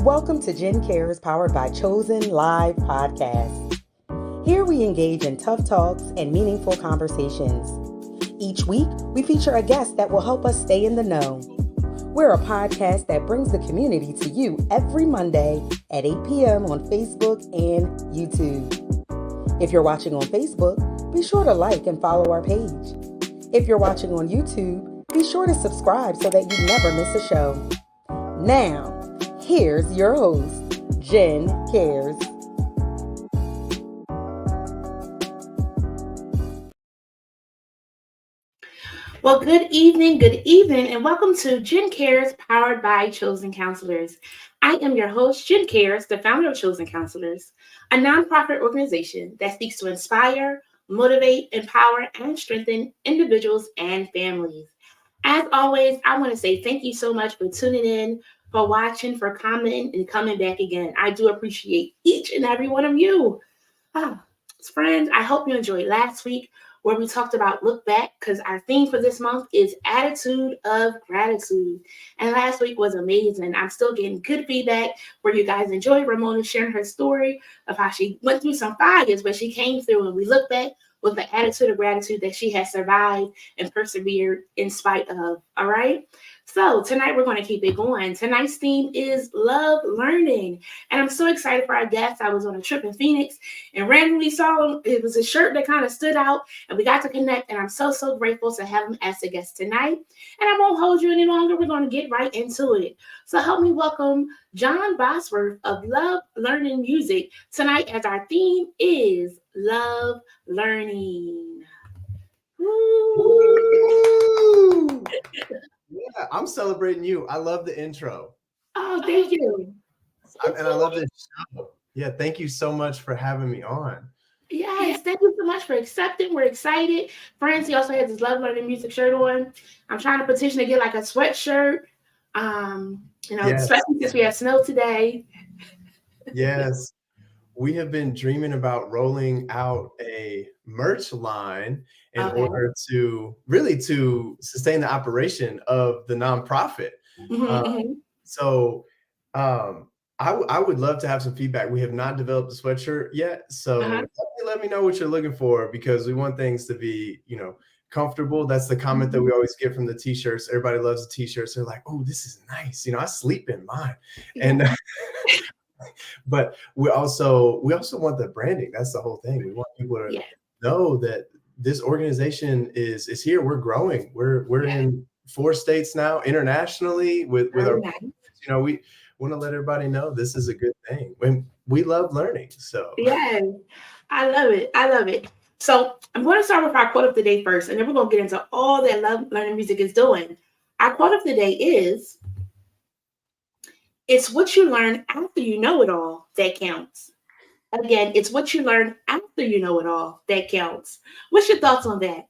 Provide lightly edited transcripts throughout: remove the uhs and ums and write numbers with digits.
Welcome to Jen Cares, powered by Chozen Live Podcast. Here we engage in tough talks and meaningful conversations. Each week, we feature a guest that will help us stay in the know. We're a podcast that brings the community to you every Monday at 8 p.m. on Facebook and YouTube. If you're watching on Facebook, be sure to like and follow our page. If you're watching on YouTube, be sure to subscribe so that you never miss a show. Now, here's your host, Jen Cares. Well, good evening, and welcome to Jen Cares, powered by Chozen Counselors. I am your host, Jen Cares, the founder of Chozen Counselors, a nonprofit organization that seeks to inspire, motivate, empower, and strengthen individuals and families. As always, I want to say thank you so much for tuning in, for watching, for commenting, and coming back again. I do appreciate each and every one of you. Friends, I hope you enjoyed last week where we talked about look back, because our theme for this month is attitude of gratitude. And last week was amazing. I'm still getting good feedback where you guys enjoyed Ramona sharing her story of how she went through some fires, but she came through, and we look back with the attitude of gratitude that she has survived and persevered in spite of. All right. So tonight we're going to keep it going. Tonight's theme is love learning. And I'm so excited for our guests. I was on a trip in Phoenix and randomly saw him. It was a shirt that kind of stood out, and we got to connect. And I'm so grateful to have him as a guest tonight. And I won't hold you any longer. We're going to get right into it. So help me welcome John Bosworth of Love Learning Music tonight, as our theme is love learning. Woo! Yeah, I'm celebrating you. I love the intro. Oh, thank you. And I love this show. Yeah, thank you so much for having me on. Yes, thank you so much for accepting. We're excited. Francie also has his Love Learning Music shirt on. I'm trying to petition to get like a sweatshirt. Yes. Especially since we have snow today. Yes. We have been dreaming about rolling out a merch line in order to really to sustain the operation of the nonprofit. So I would love to have some feedback. We have not developed a sweatshirt yet. So let me know what you're looking for, because we want things to be, comfortable. That's the comment that we always get from the t-shirts. Everybody loves the t-shirts. They're like, oh, this is nice. I sleep in mine. And but we also want the branding. That's the whole thing. We want people to know that this organization is here. We're growing. We're in 4 states now internationally with our we want to let everybody know this is a good thing. And we love learning. So yeah, I love it. So I'm going to start with our quote of the day first, and then we're going to get into all that Love Learning Music is doing. Our quote of the day is, it's what you learn after you know it all that counts. Again, it's what you learn after you know it all that counts. What's your thoughts on that?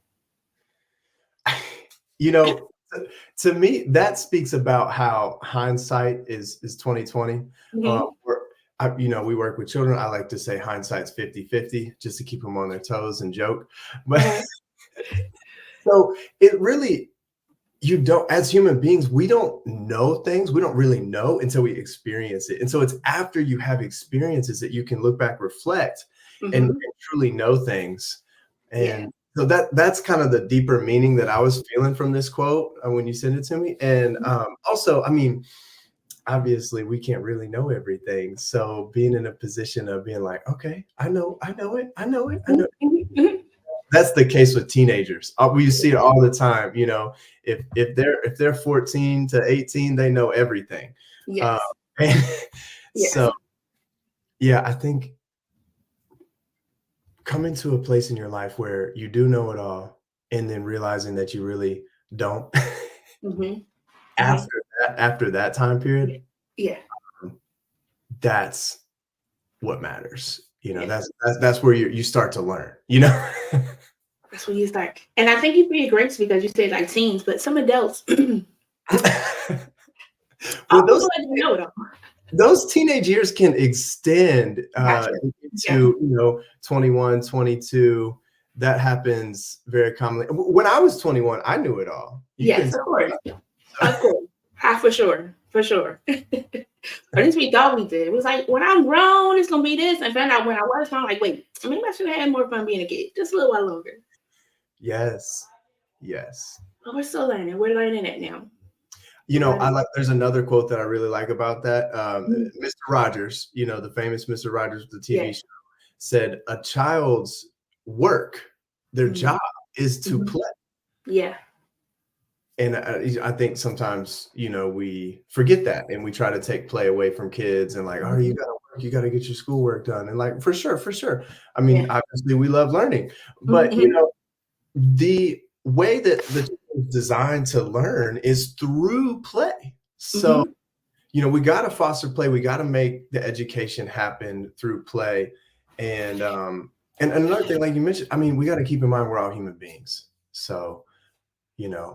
To me, that speaks about how hindsight is 2020. We work with children. I like to say hindsight's 50-50, just to keep them on their toes and joke. But so it really, as human beings, we don't know things. We don't really know until we experience it. And so it's after you have experiences that you can look back, reflect, and truly know things. And so that's kind of the deeper meaning that I was feeling from this quote when you sent it to me. And also, obviously we can't really know everything. So being in a position of being like, okay, I know it. That's the case with teenagers. We see it all the time. If they're 14 to 18, they know everything. So I think coming to a place in your life where you do know it all, and then realizing that you really don't after that time period, that's what matters. That's where you start to learn. That's where you start. And I think you'd be a great, because you said like teens, but some adults. Well, those teenage years can extend to 21, 22. That happens very commonly. When I was 21, I knew it all. Yes, of course. Of course. For sure. At least we thought we did. It was like, when I'm grown, it's gonna be this. And found out when I was grown, like, wait, maybe I should have had more fun being a kid, just a little while longer. Yes. Yes. But we're still learning. We're learning it now. There's another quote that I really like about that. Mr. Rogers, the famous Mr. Rogers, the TV show, said a child's work, their job is to play. Yeah. And I think sometimes, we forget that and we try to take play away from kids and like, oh, you got to work, you got to get your schoolwork done. And like, for sure. I mean, obviously we love learning, but the way that the child is designed to learn is through play. So, we got to foster play. We got to make the education happen through play. And another thing, like you mentioned, I mean, we got to keep in mind we're all human beings. So,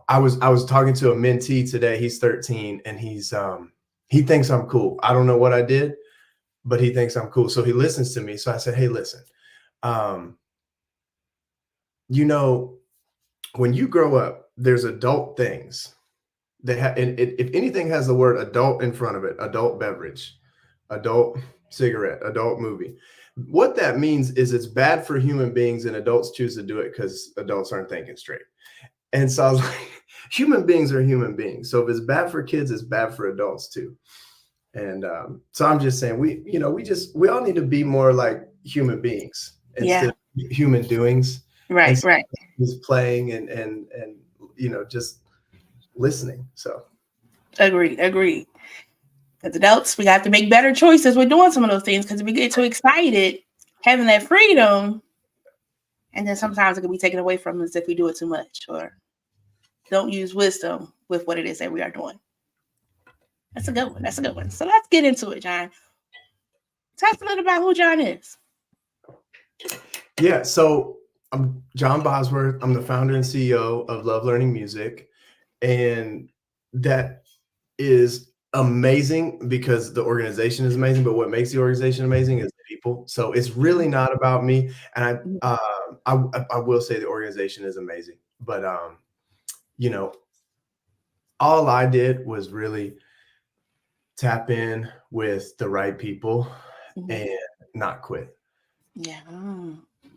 I was talking to a mentee today. He's 13 and he thinks I'm cool. I don't know what I did, but he thinks I'm cool. So he listens to me. So I said, hey, listen, when you grow up, there's adult things that have, and if anything has the word adult in front of it, adult beverage, adult cigarette, adult movie. What that means is it's bad for human beings and adults choose to do it because adults aren't thinking straight. And so I was like, human beings are human beings. So if it's bad for kids, it's bad for adults too. And so I'm just saying, we all need to be more like human beings instead of human doings. Right. Just playing and just listening. So agreed. As adults, we have to make better choices with doing some of those things because we get too excited having that freedom. And then sometimes it can be taken away from us if we do it too much or don't use wisdom with what it is that we are doing. That's a good one. So let's get into it, John. Tell us a little about who John is. Yeah, so I'm John Bosworth. I'm the founder and CEO of Love Learning Music. And that is amazing because the organization is amazing. But what makes the organization amazing is the people. So it's really not about me. And I will say the organization is amazing. But, all I did was really tap in with the right people and not quit. Yeah.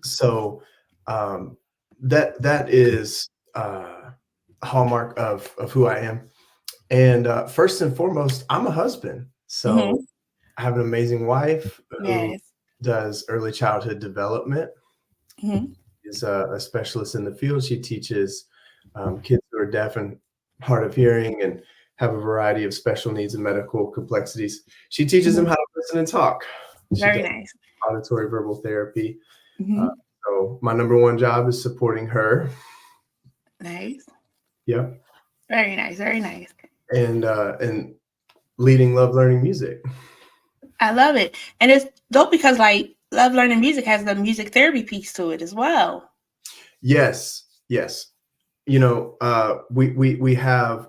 So that is a hallmark of who I am. And first and foremost, I'm a husband. So I have an amazing wife who does early childhood development. Is a specialist in the field. She teaches kids who are deaf and hard of hearing and have a variety of special needs and medical complexities. She teaches them how to listen and talk. Very nice. Auditory verbal therapy. So my number one job is supporting her. Nice. Yep. Very nice. And leading Love Learning Music. I love it. And it's dope because like Love Learning Music has the music therapy piece to it as well. Yes. We have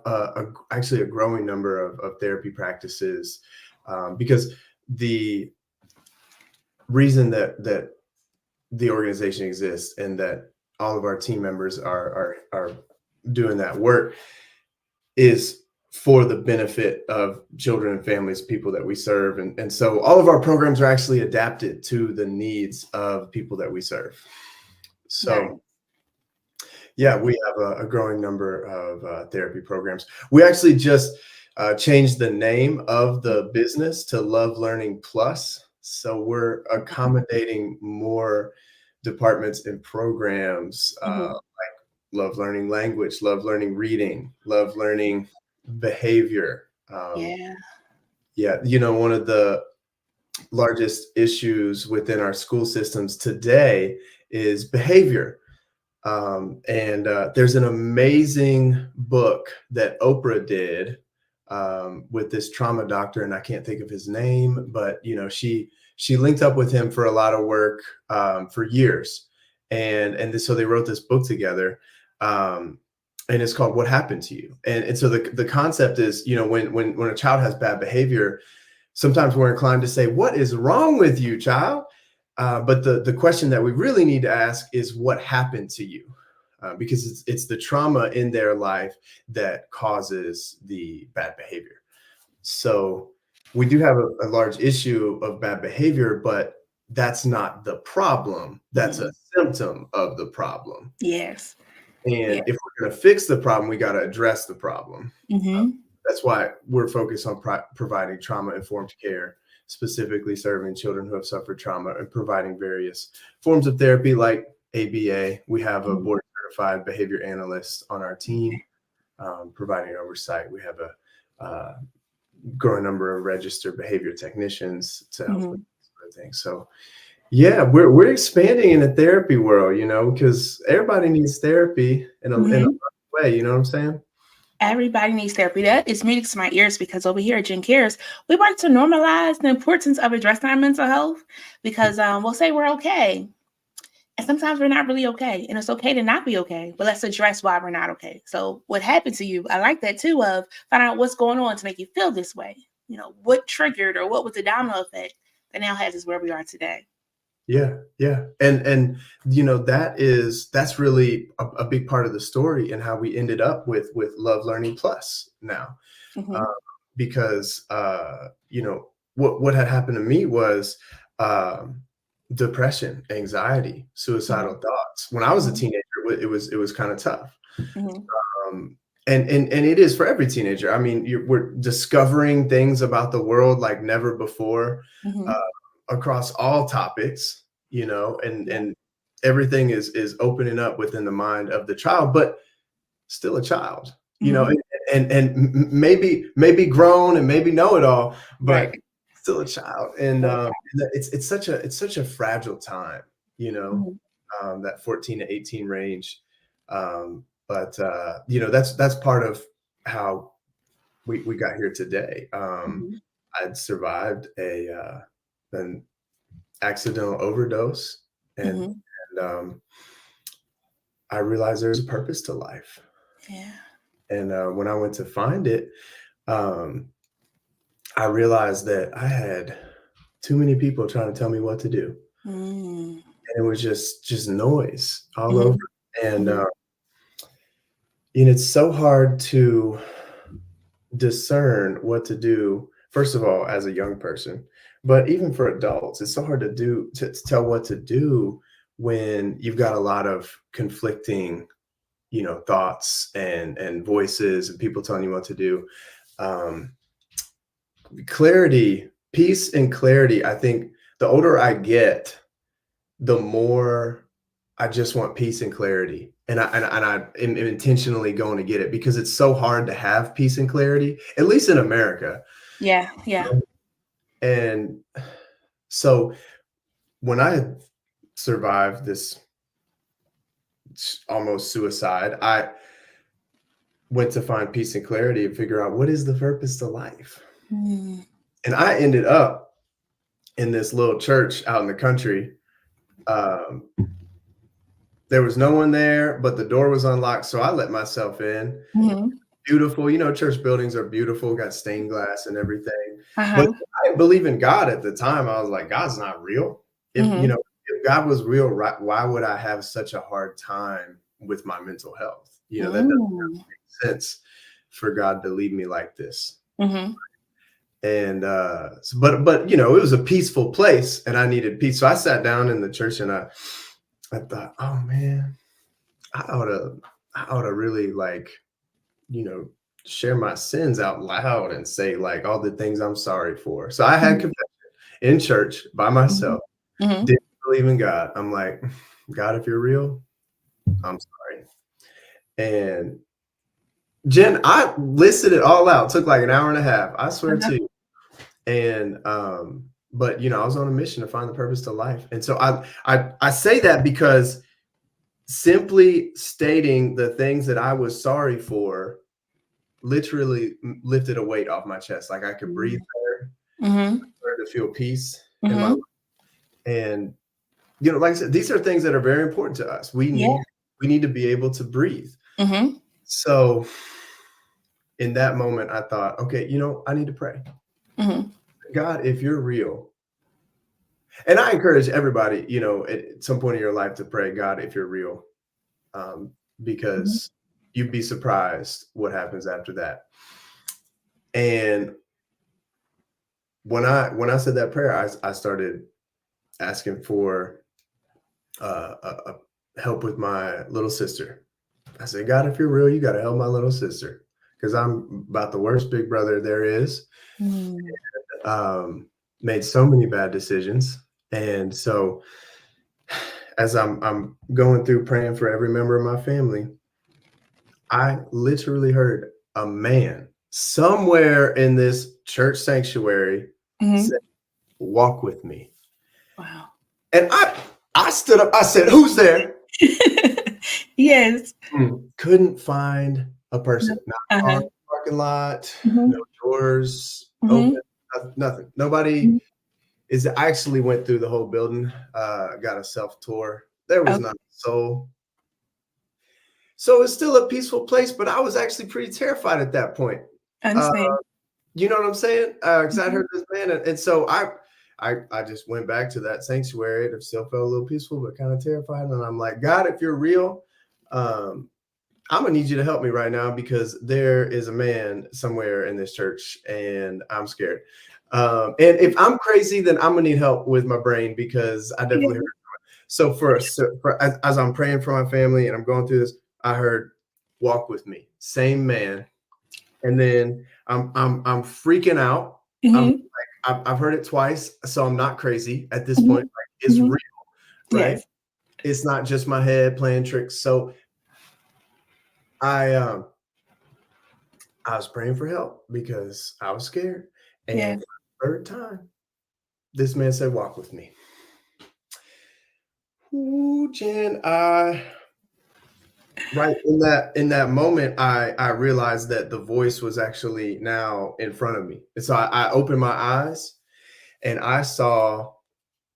actually a growing number of therapy practices because the reason that the organization exists and that all of our team members are doing that work is for the benefit of children and families, people that we serve. And so all of our programs are actually adapted to the needs of people that we serve. So yeah, we have a growing number of therapy programs. We actually just changed the name of the business to Love Learning Plus. So we're accommodating more departments and programs like Love Learning Language, Love Learning Reading, Love Learning Behavior. One of the largest issues within our school systems today is behavior. And there's an amazing book that Oprah did with this trauma doctor, and I can't think of his name, but she linked up with him for a lot of work for years, and so they wrote this book together, and it's called What Happened to You. And so the concept is, when a child has bad behavior, sometimes we're inclined to say, "What is wrong with you, child?" But the question that we really need to ask is, what happened to you? Because it's the trauma in their life that causes the bad behavior. So we do have a large issue of bad behavior, but that's not the problem. That's a symptom of the problem. Yes. And Yeah. if we're going to fix the problem, we got to address the problem. That's why we're focused on providing trauma-informed care, specifically serving children who have suffered trauma and providing various forms of therapy like ABA. We have a board-certified behavior analyst on our team providing oversight. We have a growing number of registered behavior technicians to help with sort of things. So yeah, we're expanding in the therapy world, because everybody needs therapy in a way, you know what I'm saying? Everybody needs therapy. That is music to my ears because over here at Gen Cares, we work to normalize the importance of addressing our mental health because we'll say we're okay. And sometimes we're not really okay. And it's okay to not be okay, but let's address why we're not okay. So what happened to you? I like that too, of find out what's going on to make you feel this way. What triggered or what was the domino effect that now has us where we are today. Yeah. And that's really a big part of the story and how we ended up with Love Learning Plus now. Because what had happened to me was depression, anxiety, suicidal thoughts. When I was a teenager, it was kind of tough. And it is for every teenager. I mean, we're discovering things about the world like never before, across all topics, and everything is opening up within the mind of the child, but still a child, and maybe grown and maybe know it all, but still a child. And it's such a fragile time, that 14 to 18 range. But that's part of how we got here today. I'd survived an accidental overdose, and I realized there's a purpose to life. Yeah. And when I went to find it, I realized that I had too many people trying to tell me what to do. And it was just noise all over. And it's so hard to discern what to do, first of all, as a young person, but even for adults, it's so hard to tell what to do when you've got a lot of conflicting, thoughts and voices and people telling you what to do. Clarity, peace and clarity. I think the older I get, the more I just want peace and clarity. And I am intentionally going to get it because it's so hard to have peace and clarity, at least in America. Yeah. And so when I had survived this almost suicide, I went to find peace and clarity and figure out what is the purpose to life. And I ended up in this little church out in the country. There was no one there, but the door was unlocked. So I let myself in. Beautiful. Church buildings are beautiful, got stained glass and everything. But I didn't believe in God at the time. I was like, God's not real. If God was real, why would I have such a hard time with my mental health? That doesn't make sense for God to leave me like this. And but it was a peaceful place and I needed peace. So I sat down in the church and I thought, oh man, I ought to really share my sins out loud and say like all the things I'm sorry for. So I had confession in church by myself. Didn't believe in God. I'm like, God, if you're real, I'm sorry. And Jen, I listed it all out. It took like an hour and a half. I swear to you. And but I was on a mission to find the purpose to life. And so I say that because simply stating the things that I was sorry for literally lifted a weight off my chest. Like I could breathe better, to feel peace in my life. And like I said, these are things that are very important to us. We need to be able to breathe. So in that moment, I thought, okay, I need to pray. God, if you're real. And I encourage everybody, at some point in your life to pray, God, if you're real, because you'd be surprised what happens after that. And when I said that prayer, I started asking for help with my little sister. I said, God, if you're real, you got to help my little sister because I'm about the worst big brother there is. Mm. Made so many bad decisions, and so as I'm going through praying for every member of my family, I literally heard a man somewhere in this church sanctuary Mm-hmm. say, "Walk with me." Wow. And I stood up. I said, "Who's there?" Yes. Couldn't find a person. Not a car in Uh-huh. the parking lot. Mm-hmm. No doors Mm-hmm. open. Nothing. Nobody is. I actually went through the whole building. Got a self tour. There was Okay. not a soul. So it's still a peaceful place, but I was actually pretty terrified at that point. I Uh, understand. you know what I'm saying? Because I Mhm. heard this man, and so I just went back to that sanctuary. It still felt a little peaceful, but kind of terrified. And I'm like, God, if you're real, um, I'm gonna need you to help me right now because there is a man somewhere in this church, and I'm scared. And if I'm crazy, then I'm gonna need help with my brain because I definitely heard. Yeah. So as I'm praying for my family and I'm going through this, I heard, "Walk with me." Same man, and then I'm freaking out. I'm Mm-hmm. I've heard it twice, so I'm not crazy at this Mm-hmm. point. Like, it's Mm-hmm. real, right? Yes. It's not just my head playing tricks. So I um I was praying for help because I was scared. Yeah. And for the third time, this man said, "Walk with me." Ooh, Jen, right in that moment, I realized that the voice was actually now in front of me. And so I opened my eyes and I saw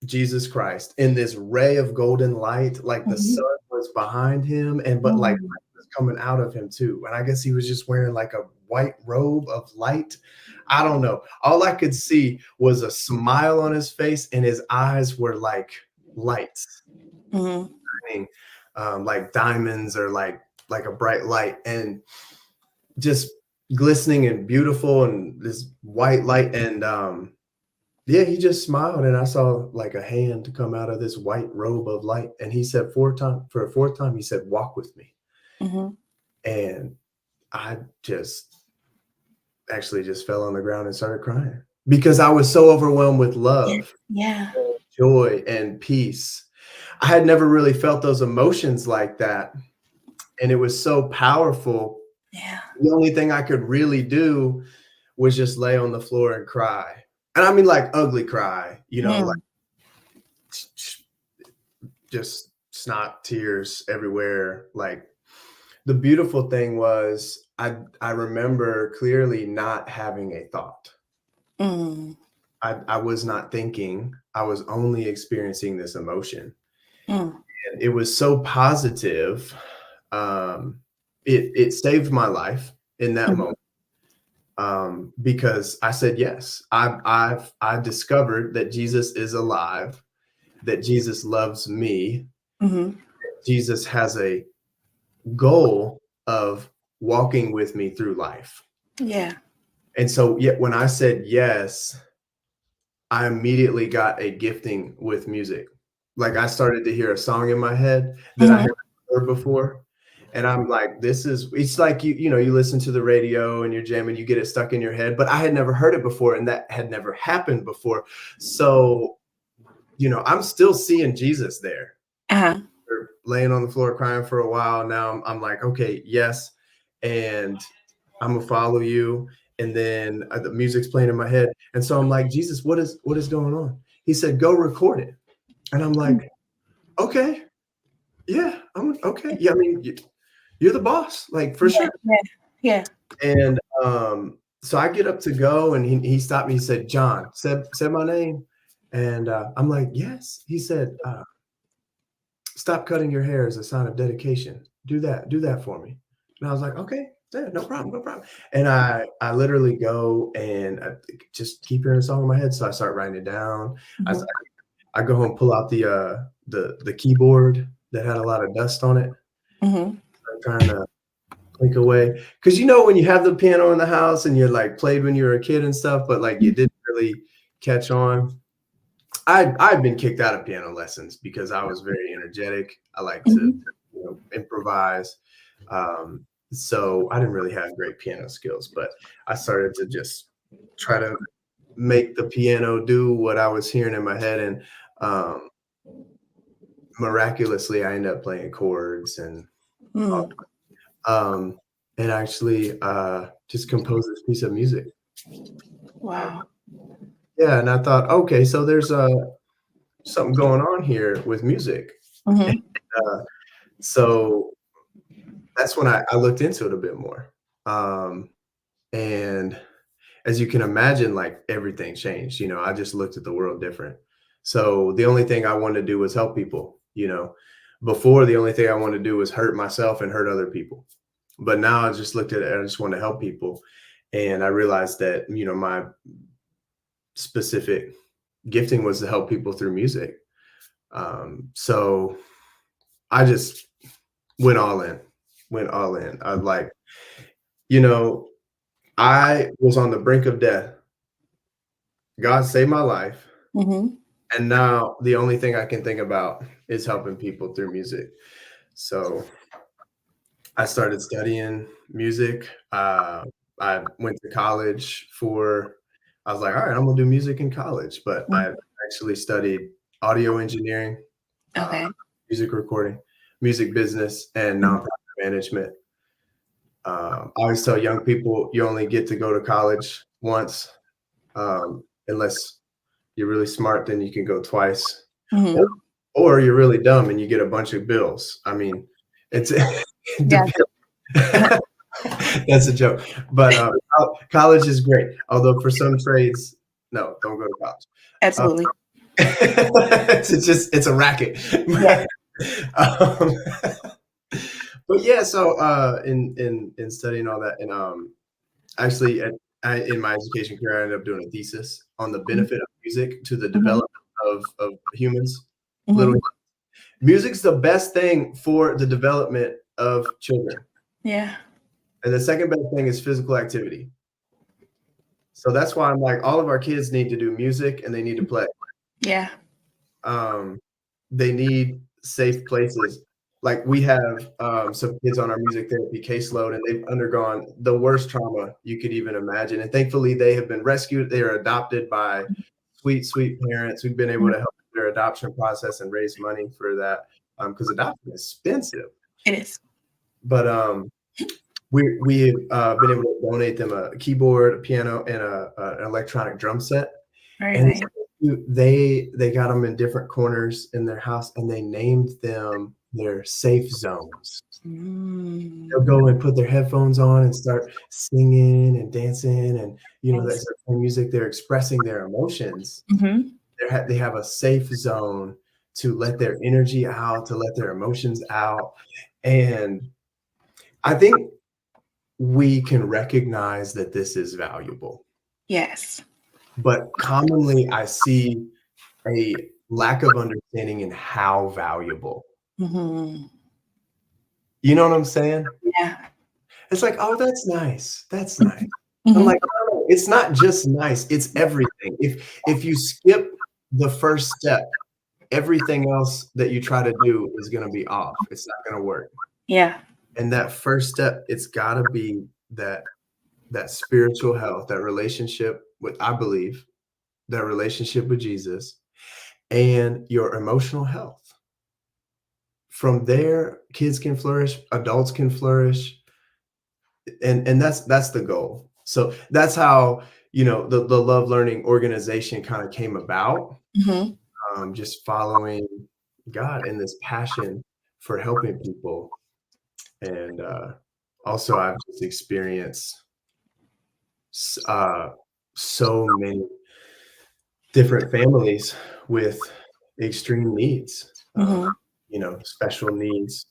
Jesus Christ in this ray of golden light, like the Mm-hmm. sun was behind him, but like Mm. light was coming out of him too. And I guess he was just wearing like a white robe of light. I don't know. All I could see was a smile on his face, and his eyes were like lights, Mm-hmm. shining, like diamonds or like a bright light, and just glistening and beautiful, and this white light. And yeah, he just smiled, and I saw like a hand come out of this white robe of light, and he said for a fourth time, he said, "Walk with me." Mm-hmm. And I just actually just fell on the ground and started crying because I was so overwhelmed with Yeah. love, Yeah. joy, and peace. I had never really felt those emotions like that, and it was so powerful. Yeah. The only thing I could really do was just lay on the floor and cry. And I mean like ugly cry, like Mm. just snot tears everywhere. Like, the beautiful thing was I remember clearly not having a thought. Mm. I was not thinking. I was only experiencing this emotion. Mm. And it was so positive. Um, it saved my life in that Mm-hmm. moment. Because I said yes. I discovered that Jesus is alive, that Jesus loves me, Mm-hmm. Jesus has a goal of walking with me through life. Yeah. And so, yet when I said yes, I immediately got a gifting with music. Like, I started to hear a song in my head that I Mm-hmm. had heard before. And I'm like, it's like you listen to the radio and you're jamming, you get it stuck in your head. But I had never heard it before, and that had never happened before. So, I'm still seeing Jesus there. Uh-huh. Or laying on the floor crying for a while. Now I'm like, okay, yes, and I'm gonna follow you. And then the music's playing in my head, and so I'm like, Jesus, what is going on? He said, go record it, and I'm like, okay, yeah, I'm okay. Yeah, I mean, you're the boss, like for Yeah. sure. Yeah. Yeah. And so I get up to go, and he stopped me. He said, John, said my name, and I'm like, yes. He said, stop cutting your hair as a sign of dedication. Do that for me. And I was like, okay, yeah, no problem, no problem. And I literally go and I just keep hearing a song in my head. So I start writing it down. I, Mm-hmm. I go home, pull out the keyboard that had a lot of dust on it. Mm-hmm. I'm trying to think away. Because when you have the piano in the house and you're like played when you were a kid and stuff, but like you didn't really catch on. I've been kicked out of piano lessons because I was very energetic. I like to, improvise. So I didn't really have great piano skills, but I started to just try to make the piano do what I was hearing in my head, and um, miraculously, I ended up playing chords um, and actually just composed this piece of music. Wow. Yeah, and I thought, okay, so there's something going on here with music. Mm-hmm. So that's when I looked into it a bit more. And as you can imagine, like everything changed. I just looked at the world different. So the only thing I wanted to do was help people. Before, the only thing I wanted to do was hurt myself and hurt other people. But now I just looked at it, I just want to help people. And I realized that, my specific gifting was to help people through music. So I just went all in. I like, I was on the brink of death. God saved my life. Mm-hmm. And now the only thing I can think about is helping people through music. So I started studying music. I went to college I was like, all right, I'm gonna do music in college, but I actually studied audio engineering, Okay. music recording, music business, and nonprofit management. I always tell young people you only get to go to college once, unless you're really smart, then you can go twice. Mm-hmm. Or you're really dumb and you get a bunch of bills. I mean, it Yeah. depends. That's a joke. But college is great. Although for some trades, no, don't go to college. Absolutely. It's a racket. Yeah. um, but yeah, so in studying all that, and actually in my education career, I ended up doing a thesis on the benefit of music to the development of humans. Mm-hmm. Little music's the best thing for the development of children. Yeah. And the second best thing is physical activity. So that's why I'm like, all of our kids need to do music and they need to play. Yeah. They need safe places. Like we have some kids on our music therapy caseload, and they've undergone the worst trauma you could even imagine. And thankfully, they have been rescued. They are adopted by sweet, sweet parents who've been able to help their adoption process and raise money for that, because adoption is expensive. It is. But we've been able to donate them a keyboard, a piano, and an electronic drum set. Very And nice. they got them in different corners in their house, and they named them their safe zones. They'll go and put their headphones on and start singing and dancing, and that's their music. They're expressing their emotions. Mm-hmm. They have a safe zone to let their energy out, to let their emotions out. And I think we can recognize that this is valuable. Yes. But commonly I see a lack of understanding in how valuable. Mm-hmm. You know what I'm saying? Yeah. It's like, oh, that's nice. That's nice. Mm-hmm. I'm like, oh, it's not just nice. It's everything. If you skip the first step, everything else that you try to do is going to be off. It's not going to work. Yeah. And that first step, it's got to be that spiritual health, that relationship with, I believe, that relationship with Jesus, and your emotional health. From there, kids can flourish, adults can flourish, and that's the goal. So that's how the Love Learning organization kind of came about. Mm-hmm. Just following God and this passion for helping people, and also I've just experienced so many different families with extreme needs, special needs,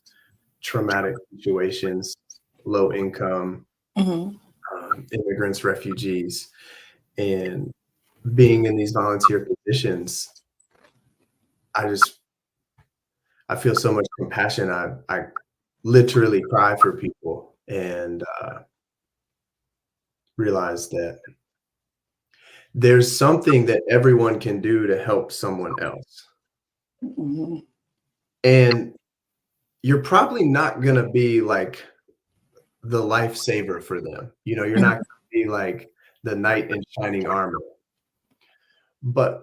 traumatic situations, low income, immigrants, refugees, and being in these volunteer positions, I feel so much compassion. I literally cry for people, and realize that there's something that everyone can do to help someone else. Mm-hmm. And you're probably not going to be like the lifesaver for them. You're not going to be like the knight in shining armor. But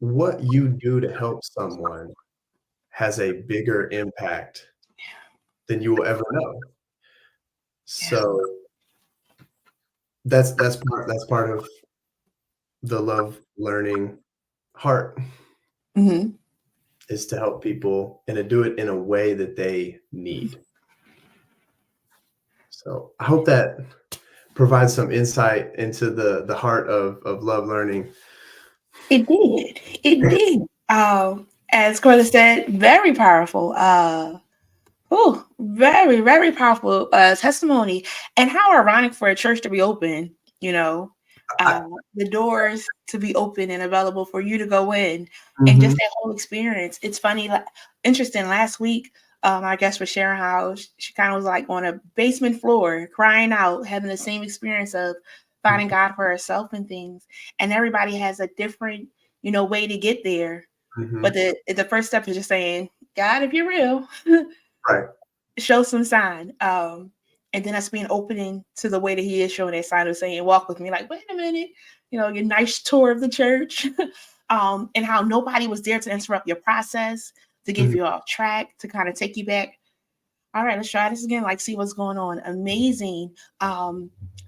what you do to help someone has a bigger impact than you will ever know. So that's part of the love learning heart, Mm-hmm. is to help people and to do it in a way that they need. So I hope that provides some insight into the heart of love learning. It did. It did. As Corda said, very powerful. Very, very powerful testimony. And how ironic for a church to be open, you know, I, the doors to be open and available for you to go in, and just mhm, that whole experience. It's funny, interesting. Last week, I guess was sharing how she kind of was like on a basement floor, crying out, having the same experience of finding God for herself and things. And everybody has a different, way to get there. But mhm, the first step is just saying, God, if you're real. right. Show some sign. And then us being opening to the way that he is showing that sign of saying, walk with me, like, wait a minute, your nice tour of the church. And how nobody was there to interrupt your process, to give Mhm, you off track, to kind of take you back. All right, let's try this again, like see what's going on. Amazing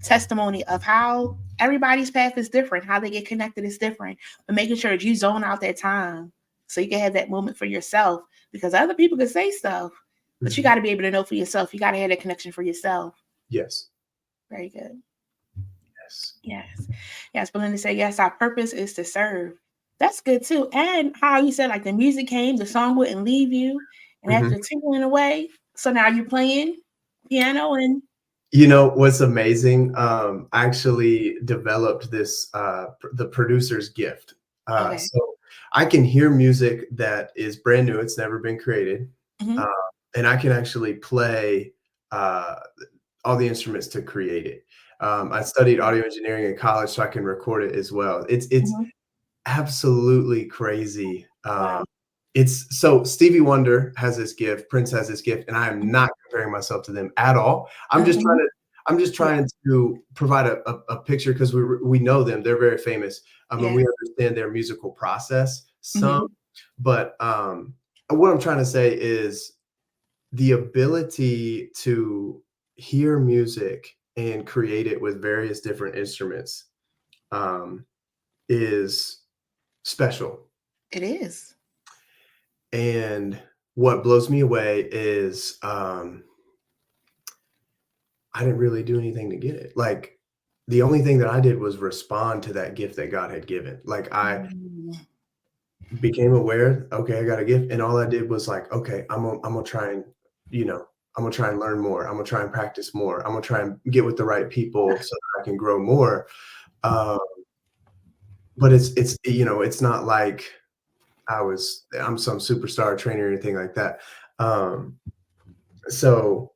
testimony of how everybody's path is different, how they get connected is different, but making sure that you zone out that time so you can have that moment for yourself, because other people can say stuff, but you mhm. got to be able to know for yourself. You got to have that connection for yourself. Yes. Very good. Yes. Yes. Yes. Belinda said, yes, our purpose is to serve. That's good too. And how you said, like, the music came, the song wouldn't leave you. And Mhm. after tinkling away, so now you're playing piano and What's amazing? I actually developed the producer's gift. okay. So I can hear music that is brand new; it's never been created, Mm-hmm. uh, and I can actually play uh, all the instruments to create it. I studied audio engineering in college, so I can record it as well. It's Mm-hmm. absolutely crazy. Wow. It's so Stevie Wonder has this gift, Prince has this gift, and I am not comparing myself to them at all. Mm-hmm. I'm just Yeah. trying to provide a picture, because we know them, they're very famous, and Yeah. we understand their musical process some. Mm-hmm. But what I'm trying to say is the ability to hear music and create it with various different instruments um, is special. It is. And what blows me away is I didn't really do anything to get it. Like, the only thing that I did was respond to that gift that God had given. Like, I Mm-hmm. became aware, okay, I got a gift, and all I did was like, okay, I'm gonna try and, I'm gonna try and learn more. I'm gonna try and practice more. I'm gonna try and get with the right people so that I can grow more. Uh, but it's not like I'm some superstar trainer or anything like that. Um, so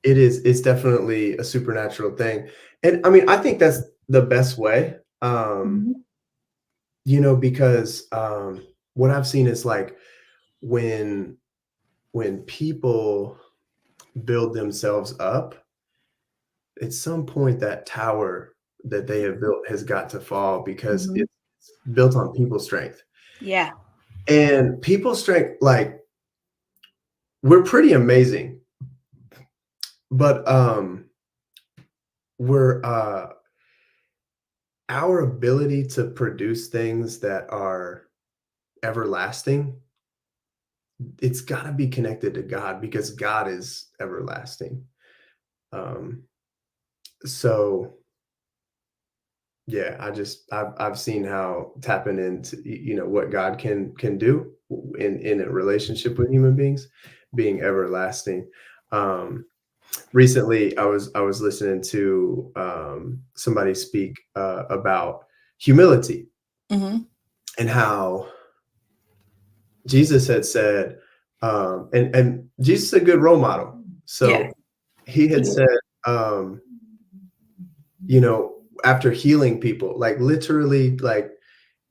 it's definitely a supernatural thing. And I mean, I think that's the best way. Mm-hmm. Because what I've seen is like when people build themselves up, at some point that tower that they have built has got to fall, because Mm-hmm. it's built on people's strength. Yeah. And people's strength, like, we're pretty amazing, but we're our ability to produce things that are everlasting, it's got to be connected to God, because God is everlasting. Um, so yeah, I've seen how tapping into what God can do in a relationship with human beings, being everlasting. Um, Recently, I was listening to somebody speak about humility, Mm-hmm. and how Jesus had said, and Jesus is a good role model. Yeah. So he He had did. said, um, you know, after healing people, like literally like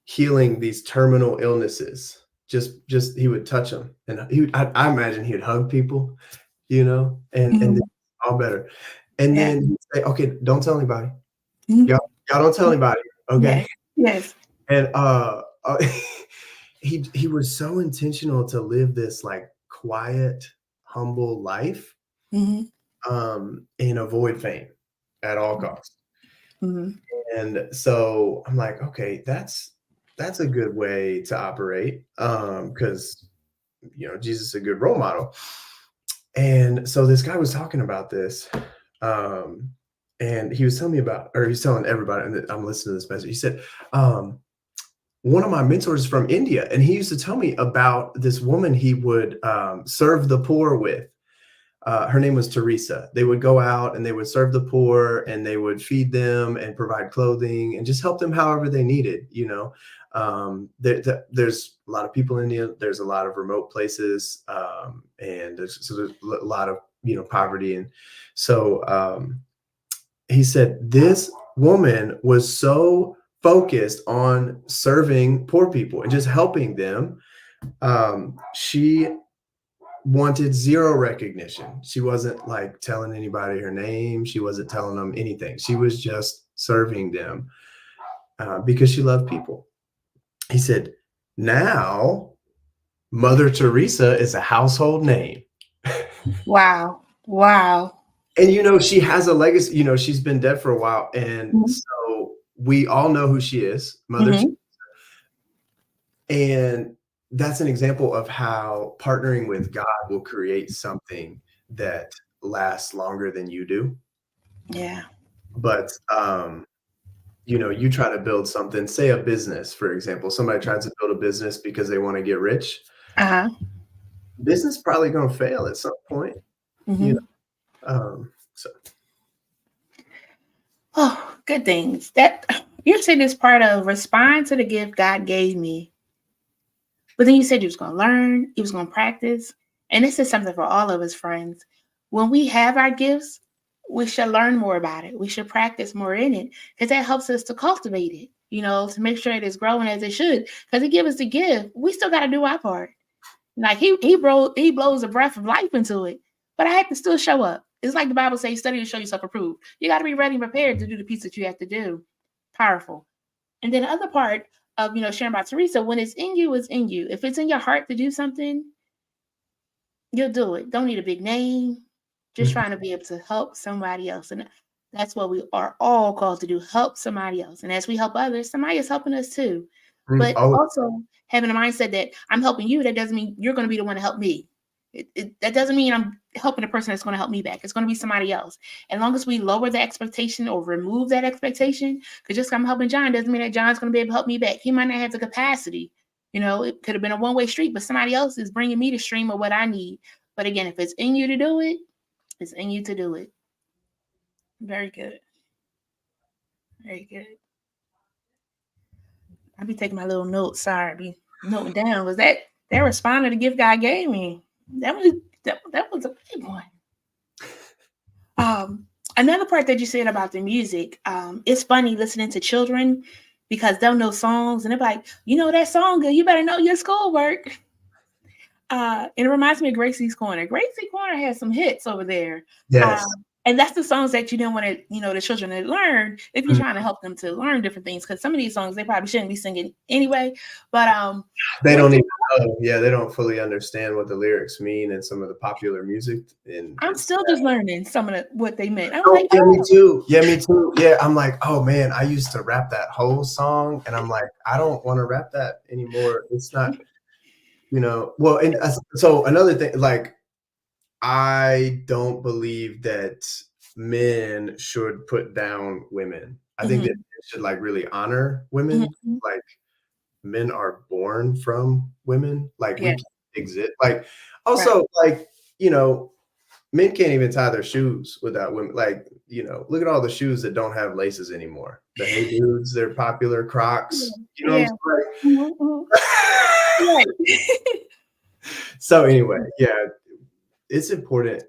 healing these terminal illnesses. Just he would touch them, and I imagine he'd hug people, and Mhm. all better. And Yeah. then he'd say, "Okay, don't tell anybody. Mhm. Y'all don't tell anybody, okay?" Yes. Yes. And he was so intentional to live this like quiet, humble life, Mhm. and avoid fame at all costs. Mhm. And so I'm like, okay, that's a good way to operate, because Jesus is a good role model. And so this guy was talking about this, um, and he was telling me about, or he's telling everybody, and I'm listening to this message. He said, um, one of my mentors is from India, and he used to tell me about this woman he would serve the poor with. Her name was Teresa. They would go out and they would serve the poor and they would feed them and provide clothing and just help them however they needed. There's a lot of people in India. There's a lot of remote places, and there's a lot of poverty. And so he said this woman was so focused on serving poor people and just helping them. She wanted zero recognition. She wasn't like telling anybody her name. She wasn't telling them anything. She was just serving them, because she loved people. He said, now Mother Teresa is a household name. Wow. Wow. And, she has a legacy. She's been dead for a while. And Mhm. so we all know who she is, Mother Teresa. Mhm. And that's an example of how partnering with God will create something that lasts longer than you do. Yeah. But you try to build something, say a business, for example. Somebody tries to build a business because they want to get rich. Uh-huh. Business probably going to fail at some point. you Mhm. know so Oh, good things. That you said is part of respond to the gift God gave me. But then you said you was gonna learn, you was gonna practice. And this is something for all of us, friends. When we have our gifts, we should learn more about it. We should practice more in it because that helps us to cultivate it, to make sure it is growing as it should. Because He give us the gift. We still got to do our part. Like he blows a breath of life into it, but I have to still show up. It's like the Bible says, study to show yourself approved. You got to be ready and prepared to do the piece that you have to do. Powerful. And then the other part of sharing about Teresa, when it's in you, it's in you. If it's in your heart to do something, you'll do it. Don't need a big name. Just Mhm. trying to be able to help somebody else. And that's what we are all called to do, help somebody else. And as we help others, somebody is helping us too. But Oh, also having a mindset that I'm helping you, that doesn't mean you're going to be the one to help me. That doesn't mean I'm helping the person that's going to help me back. It's going to be somebody else. As long as we lower the expectation or remove that expectation, because just 'cause I'm helping John doesn't mean that John's going to be able to help me back. He might not have the capacity. It could have been a one-way street, but somebody else is bringing me the stream of what I need. But again, if it's in you to do it, it's in you to do it. Very good. Very good. I'll be taking my little notes. Sorry, be noting down. Was that responded to the gift God gave me? That was that was a big one. Um, Another part that you said about the music, it's funny listening to children because they'll know songs and they're like, that song good, you better know your schoolwork. And it reminds me of Gracie's Corner. Gracie Corner has some hits over there. yes. And that's the songs that you don't want to, the children to learn if you're Mhm. trying to help them to learn different things. Because some of these songs they probably shouldn't be singing anyway. But They don't Gracie, even know. Yeah, they don't fully understand what the lyrics mean and some of the popular music. And I'm it's still just learning some of what they meant. I was Oh, like, yeah, me oh, too. Yeah, me too. Yeah, I'm like, oh man, I used to rap that whole song, and I'm like, I don't want to rap that anymore. It's not, Well, and so another thing, like, I don't believe that men should put down women. I think that mhm, men should like really honor women. mhm. Like, men are born from women. Like, we Yeah, can't exist. Like, right. also, like, you know, men can't even tie their shoes without women. Like, look at all the shoes that don't have laces anymore. The Hey Dudes, they're popular Yeah, Crocs. You know what I'm yeah. Mhm, mhm. saying? Right. So anyway, yeah, it's important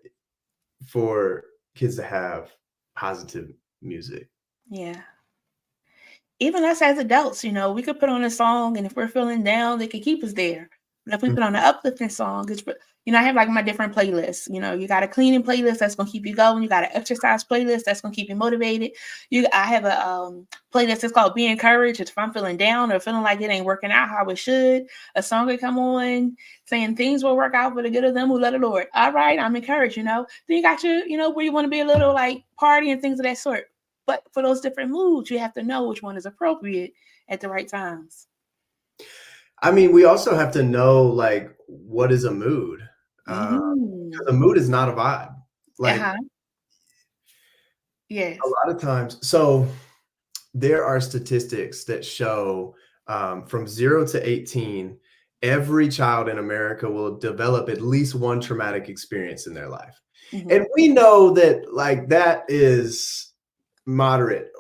for kids to have positive music. Yeah. even us as adults, we could put on a song, and if we're feeling down, they could keep us there. But if we put on an uplifting song, I have like my different playlists. You got a cleaning playlist that's gonna keep you going. You got an exercise playlist that's gonna keep you motivated. I have a playlist that's called "Be Encouraged." If I'm feeling down or feeling like it ain't working out how it should, a song will come on saying things will work out for the good of them who love the Lord. All right, I'm encouraged. Then you got where you want to be a little like party and things of that sort. But for those different moods, you have to know which one is appropriate at the right times. I mean, we also have to know like what is a mood. Mm-hmm. A mood is not a vibe. Like yes, a lot of times. So there are statistics that show from 0 to 18, every child in America will develop at least one traumatic experience in their life. Mm-hmm. And we know that like that is moderate.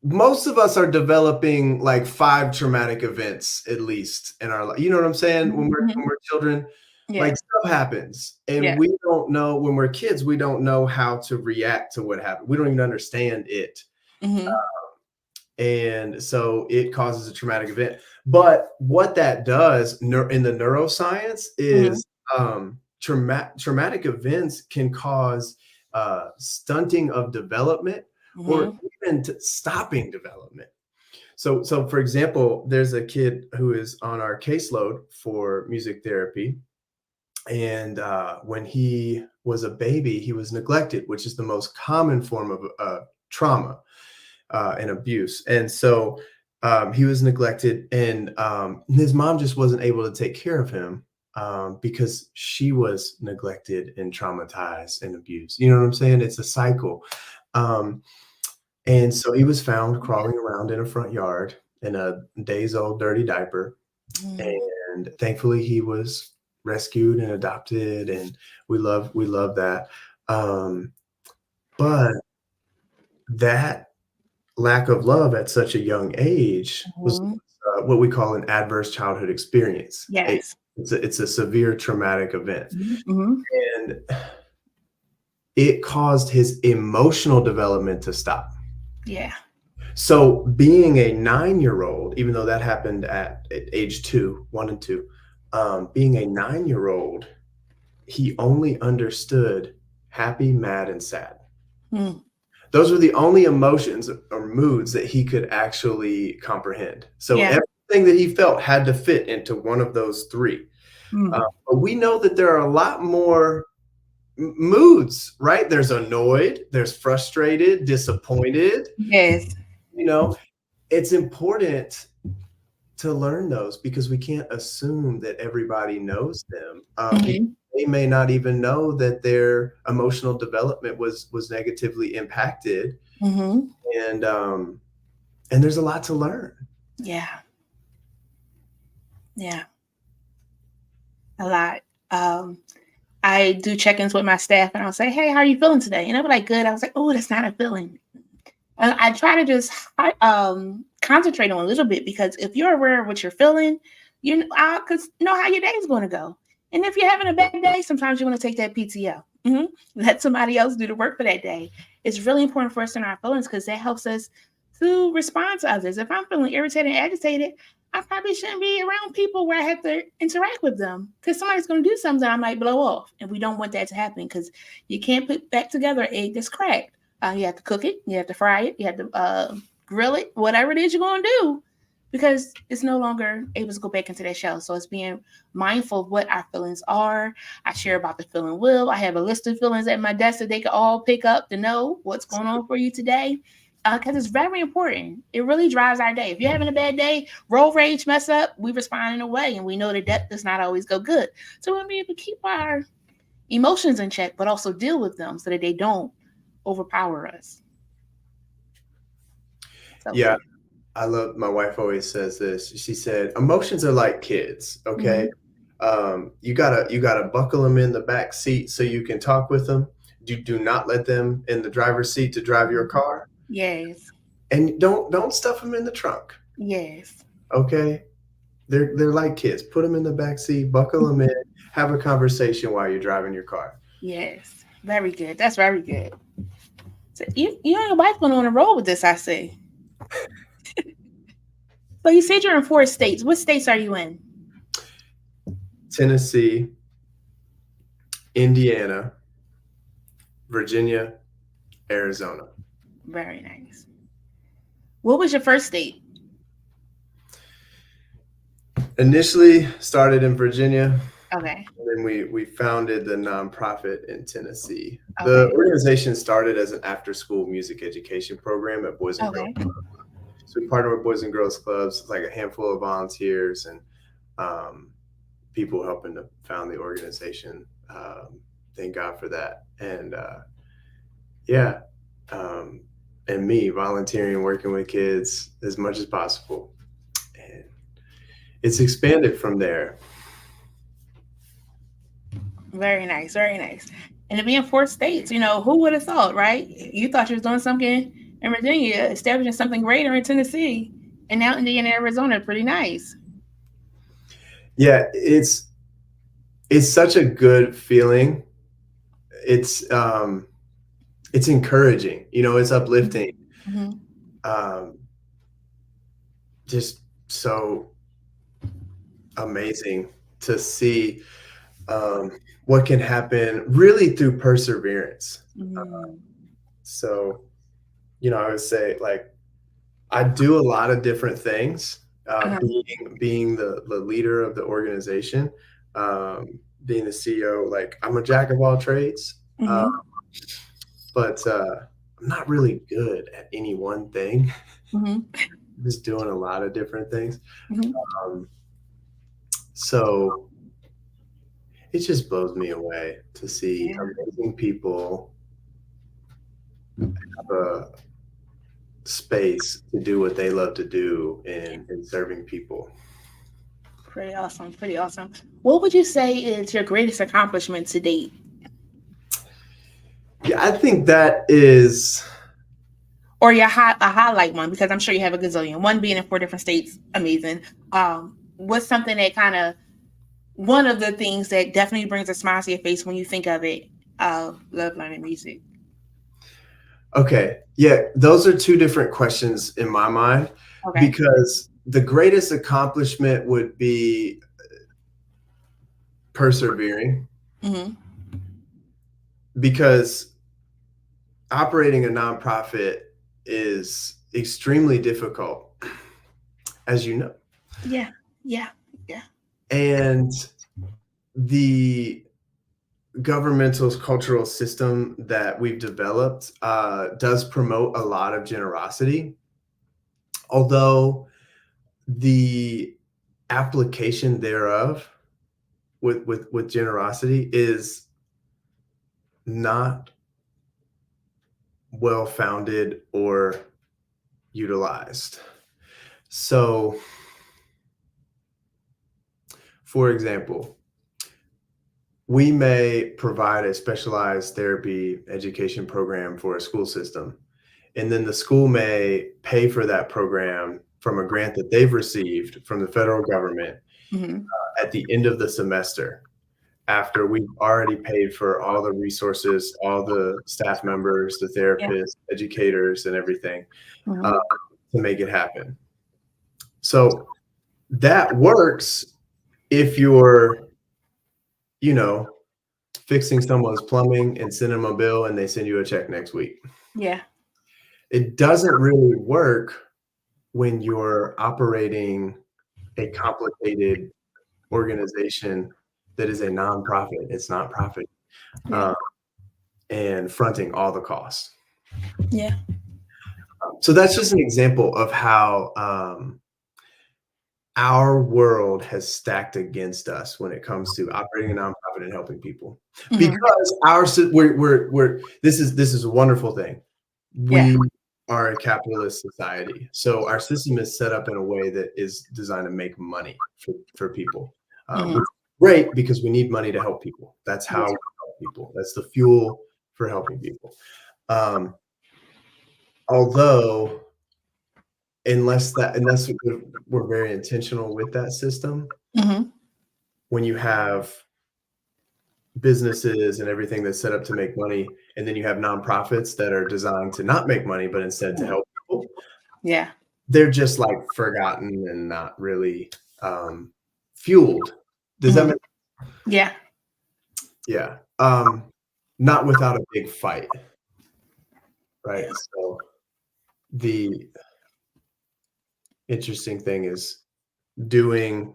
Most of us are developing like 5 traumatic events at least in our life. You know what I'm saying? Mm-hmm. When we're children, like stuff happens, and we don't know. When we're kids, we don't know how to react to what happened. We don't even understand it. Mm-hmm. And so it causes a traumatic event. But what that does in the neuroscience is traumatic events can cause stunting of development or even stopping development. So for example, there's a kid who is on our caseload for music therapy. And when he was a baby, he was neglected, which is the most common form of trauma and abuse. And so he was neglected, and his mom just wasn't able to take care of him because she was neglected and traumatized and abused. You know what I'm saying? It's a cycle. And so he was found crawling around in a front yard in a days-old dirty diaper. And thankfully he was rescued and adopted, and we love that. But that lack of love at such a young age was what we call an adverse childhood experience. Yes. It's a severe traumatic event. And it caused his emotional development to stop. Yeah. So being a 9-year-old, even though that happened at age 1 and 2, being a 9-year-old, he only understood happy, mad, and sad. Those were the only emotions or moods that he could actually comprehend. So everything that he felt had to fit into one of those 3. But we know that there are a lot more moods, right? There's annoyed, there's frustrated, disappointed. Yes. It's important to learn those because we can't assume that everybody knows them. They may not even know that their emotional development was negatively impacted. And there's a lot to learn. Yeah. A lot. I do check-ins with my staff, and I'll say, "Hey, how are you feeling today?" And they'll be like, "Good." I was like, "Oh, that's not a feeling." And I try to just concentrate on a little bit, because if you're aware of what you're feeling, because know how your day is going to go. And if you're having a bad day, sometimes you want to take that PTO. Let somebody else do the work for that day. It's really important for us to know our feelings, because that helps us to respond to others. If I'm feeling irritated and agitated, I probably shouldn't be around people where I have to interact with them, because somebody's going to do something I might blow off. And we don't want that to happen, because you can't put back together an egg that's cracked. You have to cook it, you have to fry it, you have to grill it, whatever it is you're going to do, because it's no longer able to go back into that shell. So it's being mindful of what our feelings are. I share about the feeling wheel. I have a list of feelings at my desk that they can all pick up to know what's going on for you today, because it's very important. It really drives our day. If you're having a bad day, road rage, mess up, we respond in a way, and we know that that does not always go good. So we'll be able to keep our emotions in check, but also deal with them so that they don't overpower us. So, yeah, I love, my wife always says this. She said, emotions are like kids. Okay. You gotta buckle them in the back seat so you can talk with them. Do not let them in the driver's seat to drive your car. Yes. And don't stuff them in the trunk. Yes. Okay. They're like kids. Put them in the back seat, buckle them in, have a conversation while you're driving your car. Yes. Very good. That's very good. So you and your wife went on a roll with this, I see. So you said you're in 4 states. What states are you in? Tennessee, Indiana, Virginia, Arizona. Very nice. What was your first state? Initially started in Virginia, Okay. and then we founded the nonprofit in Tennessee. The Okay. organization started as an after-school music education program at Boys and Girls. Okay. So we partner with Boys and Girls Clubs, like a handful of volunteers and um, people helping to found the organization. Thank God for that. And yeah, um, and me volunteering, working with kids as much as possible. And it's expanded from there. Very nice. Very nice. And to be in 4 states, who would have thought, right? You thought you was doing something in Virginia, establishing something greater in Tennessee, and now Indiana, Arizona, pretty nice. Yeah, it's such a good feeling. It's encouraging, it's uplifting. Mm-hmm. Just so amazing to see what can happen really through perseverance. Mm-hmm. So, I would say, like, I do a lot of different things, being the leader of the organization, being the CEO. Like, I'm a jack of all trades, Mm-hmm. but I'm not really good at any one thing. Mm-hmm. Just doing a lot of different things. Mm-hmm. So it just blows me away to see amazing people have a space to do what they love to do in serving people. Pretty awesome. Pretty awesome. What would you say is your greatest accomplishment to date? Yeah, I think that is, or a highlight one, because I'm sure you have a gazillion. One being in 4 different states, amazing. What's something that kind of one of the things that definitely brings a smile to your face when you think of it? Love learning music. okay. Yeah, those are two different questions in my mind, because the greatest accomplishment would be persevering, Mm-hmm. because operating a nonprofit is extremely difficult, as you know. Yeah. And the governmental cultural system that we've developed does promote a lot of generosity, although the application thereof with generosity is not well founded or utilized. So, for example, we may provide a specialized therapy education program for a school system, and then the school may pay for that program from a grant that they've received from the federal government at the end of the semester, after we've already paid for all the resources, all the staff members, the therapists, educators, and everything to make it happen. So that works if you're, fixing someone's plumbing and send them a bill and they send you a check next week. Yeah. It doesn't really work when you're operating a complicated organization that is a nonprofit. It's not profit, and fronting all the costs. Yeah. So that's just an example of how our world has stacked against us when it comes to operating a nonprofit and helping people, because this is a wonderful thing. We are a capitalist society, so our system is set up in a way that is designed to make money for people. Which is great, because we need money to help people. That's how we help people. That's the fuel for helping people. Although, unless we're very intentional with that system, when you have businesses and everything that's set up to make money, and then you have nonprofits that are designed to not make money, but instead to help people, Yeah. they're just like forgotten and not really fueled. Does that make sense? Yeah. Yeah. Not without a big fight. Right. Yeah. So the interesting thing is doing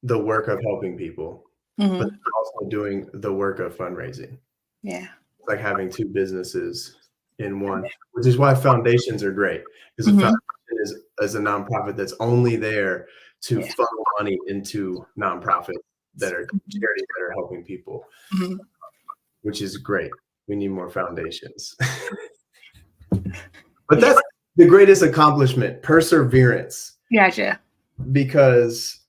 the work of helping people, but also doing the work of fundraising. Yeah. It's like having two businesses in one, which is why foundations are great, because a foundation is a nonprofit that's only there to funnel money into nonprofits that are charities that are helping people, which is great. We need more foundations. But that's the greatest accomplishment, perseverance. Gotcha. Because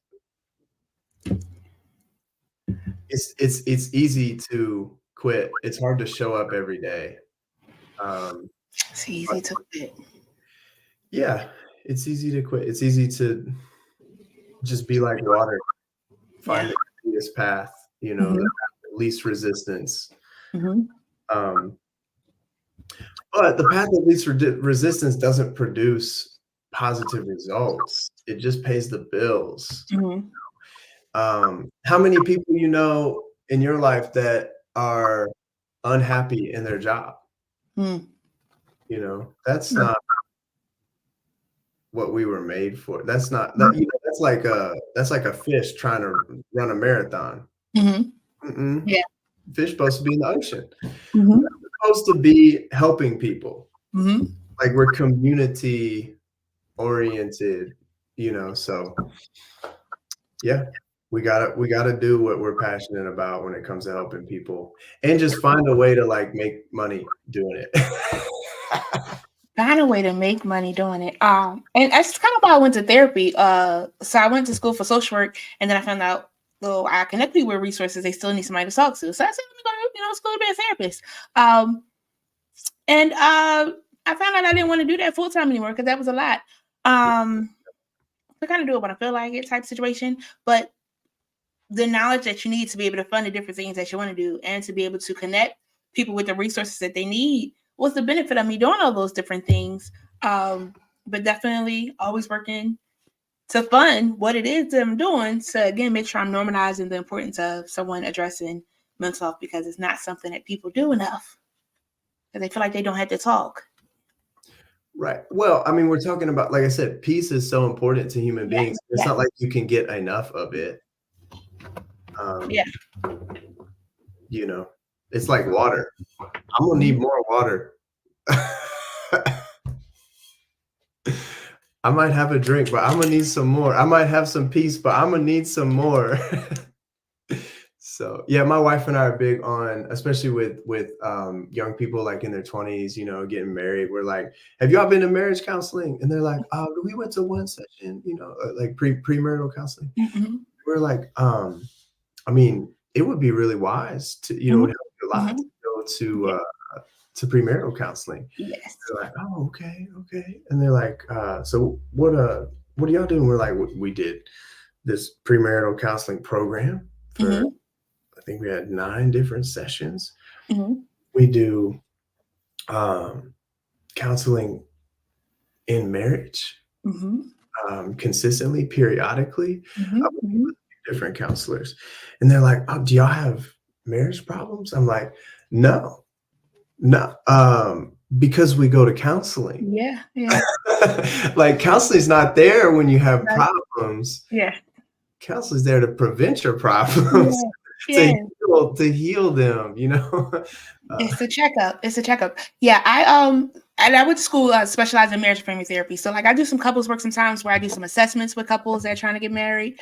it's easy to quit. It's hard to show up every day. It's easy to quit. Yeah, it's easy to quit. It's easy to just be like water, find the easiest path, you know, the least resistance. But the path of least resistance doesn't produce positive results. It just pays the bills. How many people you know in your life that are unhappy in their job? You know, that's not what we were made for. That's not that, you know, that's like a fish trying to run a marathon. Yeah. Fish supposed to be in the ocean. We're supposed to be helping people. Like we're community oriented, you know, so yeah. We gotta do what we're passionate about when it comes to helping people, and just find a way to like make money doing it. Find a way to make money doing it. And that's kind of why I went to therapy. So I went to school for social work, and then I found out, well, I connect people with resources. They still need somebody to talk to. So I said, let me go, school to be a therapist. And I found out I didn't want to do that full time anymore because that was a lot. I kind of do it when I feel like it type situation, but the knowledge that you need to be able to fund the different things that you want to do and to be able to connect people with the resources that they need was the benefit of me doing all those different things. But definitely always working to fund what it is that I'm doing. So again, make sure I'm normalizing the importance of someone addressing mental health, because it's not something that people do enough because they feel like they don't have to talk. Right. Well, I mean, we're talking about, like I said, peace is so important to human beings. It's not like you can get enough of it. You know, it's like water. I'm gonna need more water. I might have a drink, but I'm gonna need some more. I might have some peace, but I'm gonna need some more. So yeah, my wife and I are big on, especially with young people like in their 20s, you know, getting married. We're like, have y'all been to marriage counseling? And they're like, oh, we went to one session, you know, like premarital counseling. We're like, I mean, it would be really wise to, you know, it would help you a lot to go to premarital counseling. Yes. They're like, oh, okay. And they're like, so what are y'all doing? We're like, we did this premarital counseling program for, I think we had 9 different sessions. We do counseling in marriage consistently, periodically, different counselors. And they're like, oh, do y'all have marriage problems? I'm like, no, because we go to counseling. Like counseling's not there when you have problems. Counseling's there to prevent your problems. To heal them, you know. It's a checkup. Yeah, I went to school specialized in marriage and family therapy. So like I do some couples work sometimes where I do some assessments with couples that are trying to get married,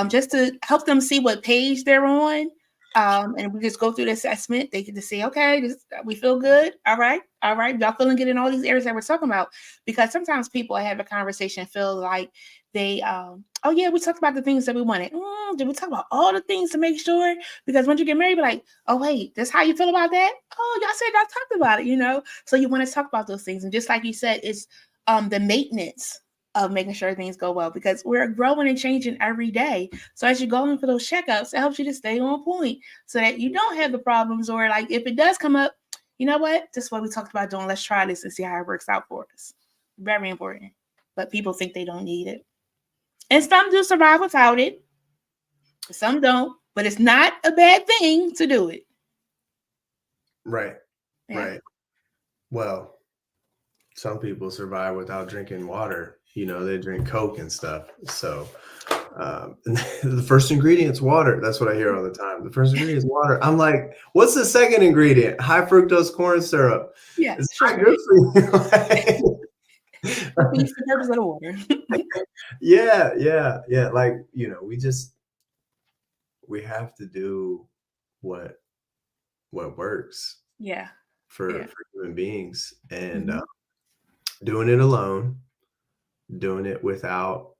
just to help them see what page they're on. And we just go through the assessment. They get to say, okay, we feel good. All right. Y'all feeling good in all these areas that we're talking about. Because sometimes people I have a conversation feel like they, oh yeah, we talked about the things that we wanted. Did we talk about all the things to make sure? Because once you get married, you're like, oh wait, that's how you feel about that? Oh, y'all said y'all talked about it, you know? So you want to talk about those things. And just like you said, it's the maintenance of making sure things go well, because we're growing and changing every day. So as you go in for those checkups, it helps you to stay on point so that you don't have the problems, or like if it does come up, you know what? This is what we talked about doing. Let's try this and see how it works out for us. Very important. But people think they don't need it. And some do survive without it. Some don't. But it's not a bad thing to do it. Right. Yeah. Right. Well, some people survive without drinking water. They drink Coke and stuff. So the first ingredient's water. That's what I hear all the time. The first ingredient is water. I'm like, what's the second ingredient? High fructose corn syrup. Yeah, It's sure. not good for you. Defeats the purpose of the water. Yeah. Like, we have to do what works. Yeah. For human beings, and Mhm. doing it alone, doing it without,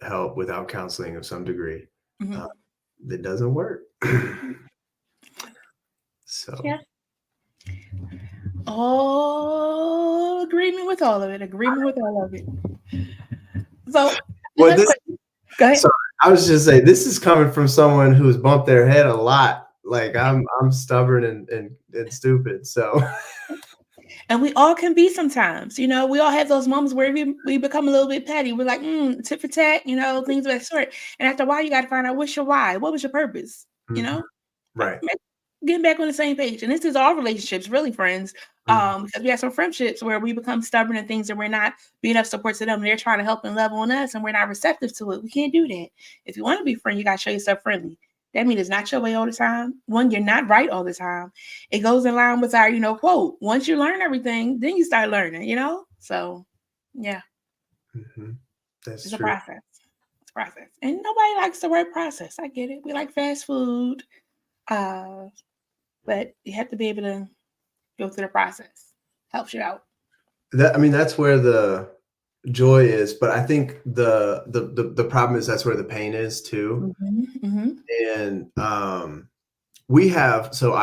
help, without counseling of some degree, Mhm. that doesn't work. So Yeah. Oh, agreement with all of it. Agreement with all of it. So, well, next question. Go ahead. sorry, I was just saying, this is coming from someone who's bumped their head a lot. Like, I'm stubborn and stupid. So And we all can be sometimes. We all have those moments where we become a little bit petty. We're like, tit for tat, things of that sort. And after a while, you got to find out what's your why. What was your purpose? right. Getting back on the same page. And this is all relationships, really, friends. Because we have some friendships where we become stubborn and things and we're not being enough support to them. And they're trying to help and love on us and we're not receptive to it. We can't do that. If you want to be friend, you got to show yourself friendly. That means it's not your way all the time. One, you're not right all the time. It goes in line with our, quote, once you learn everything, then you start learning, So, yeah. That's it's true. A process. It's a process. And nobody likes the word process. I get it. We like fast food. But you have to be able to go through the process. Helps you out. That's where the joy is, but I think the problem is that's where the pain is too. And I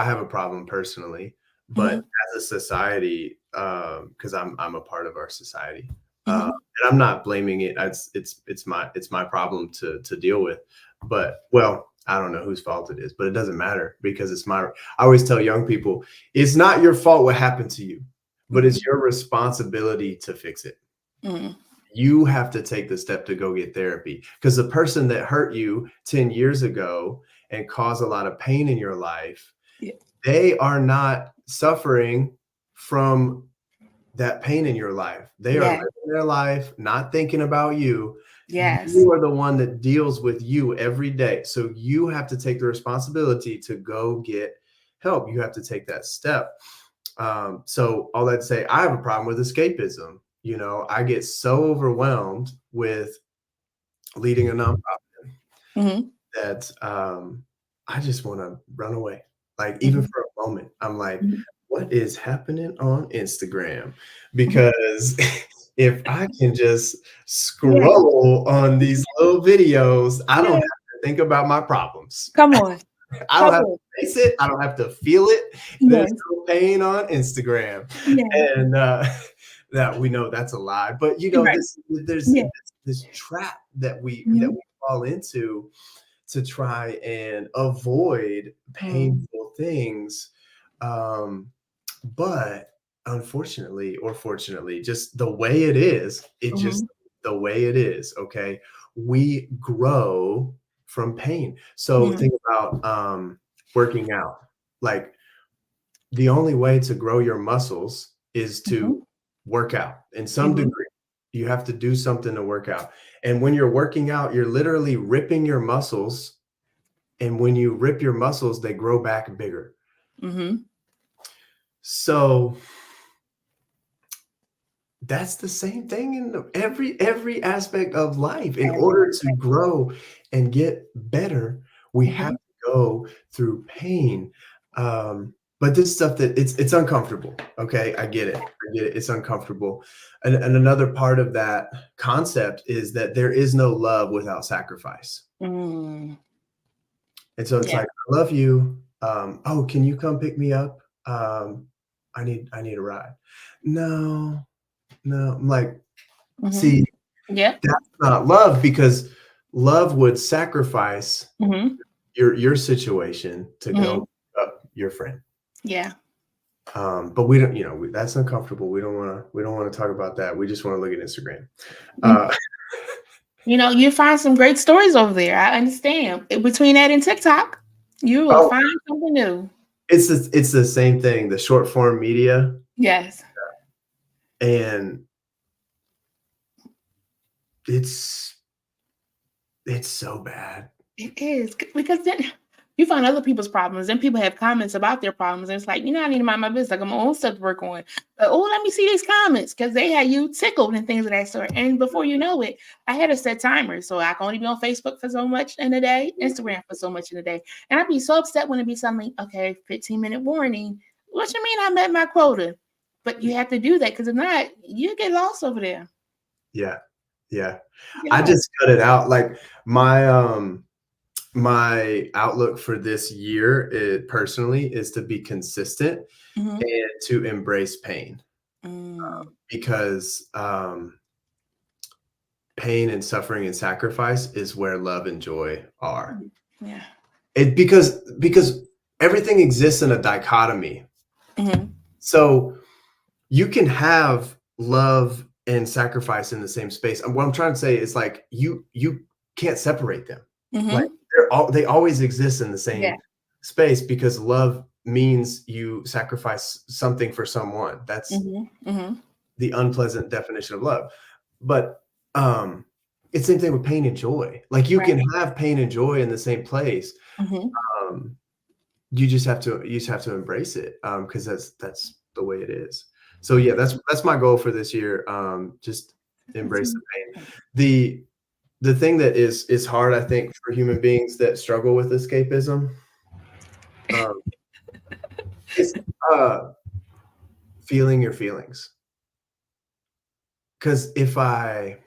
have a problem personally, but as a society, because I'm a part of our society, and I'm not blaming it. It's my problem to deal with. But I don't know whose fault it is, but it doesn't matter because I always tell young people, it's not your fault what happened to you, but it's your responsibility to fix it. You have to take the step to go get therapy, because the person that hurt you 10 years ago and caused a lot of pain in your life, they are not suffering from that pain in your life. They are living their life, not thinking about you. Yes. You are the one that deals with you every day. So you have to take the responsibility to go get help. You have to take that step. So all that to say, I have a problem with escapism. I get so overwhelmed with leading a nonprofit that I just want to run away. Like, even for a moment, I'm like, what is happening on Instagram? Because if I can just scroll on these little videos, I don't have to think about my problems. Come on. I don't have to face it. I don't have to feel it. There's no pain on Instagram. And that we know that's a lie. But there's this trap that we fall into to try and avoid painful things. But unfortunately or fortunately, just the way it is, the way it is, okay? We grow from pain. So think about working out. Like, the only way to grow your muscles is to work out in some degree. You have to do something to work out. And when you're working out, you're literally ripping your muscles. And when you rip your muscles, they grow back bigger. So that's the same thing in every aspect of life. In order to grow and get better, we have to go through pain. But this stuff that it's uncomfortable. Okay, I get it. It's uncomfortable. And another part of that concept is that there is no love without sacrifice. And so it's like, I love you. Oh, can you come pick me up? I need a ride. No. I'm like, see, that's not love, because love would sacrifice your situation to go up your friend. Yeah. But we don't, that's uncomfortable. We don't want to talk about that. We just want to look at Instagram. Mm. You find some great stories over there. I understand. Between that and TikTok, you will Oh, find something new. it's the same thing, the short form media, Yes. and it's so bad. It is because then you find other people's problems, and people have comments about their problems, and it's like, I need to mind my business. I got my own stuff to work on. But let me see these comments because they had you tickled and things of that sort. And before you know it, I had a set timer, so I can only be on Facebook for so much in a day, Instagram for so much in a day, and I'd be so upset when it'd be something okay, 15-minute warning. What you mean I met my quota? But you have to do that because if not, you get lost over there. Yeah. I just cut it out. Like my outlook for this year, personally, is to be consistent and to embrace pain, because pain and suffering and sacrifice is where love and joy are. Yeah. Because everything exists in a dichotomy. So you can have love and sacrifice in the same space. And what I'm trying to say is, like, you can't separate them. Like they always exist in the same space, because love means you sacrifice something for someone. That's the unpleasant definition of love. But it's the same thing with pain and joy. Like, you can have pain and joy in the same place. You just have to embrace it, because that's the way it is. So yeah, that's my goal for this year. Just embrace the pain. The thing that is hard, I think, for human beings that struggle with escapism, is feeling your feelings. Because if I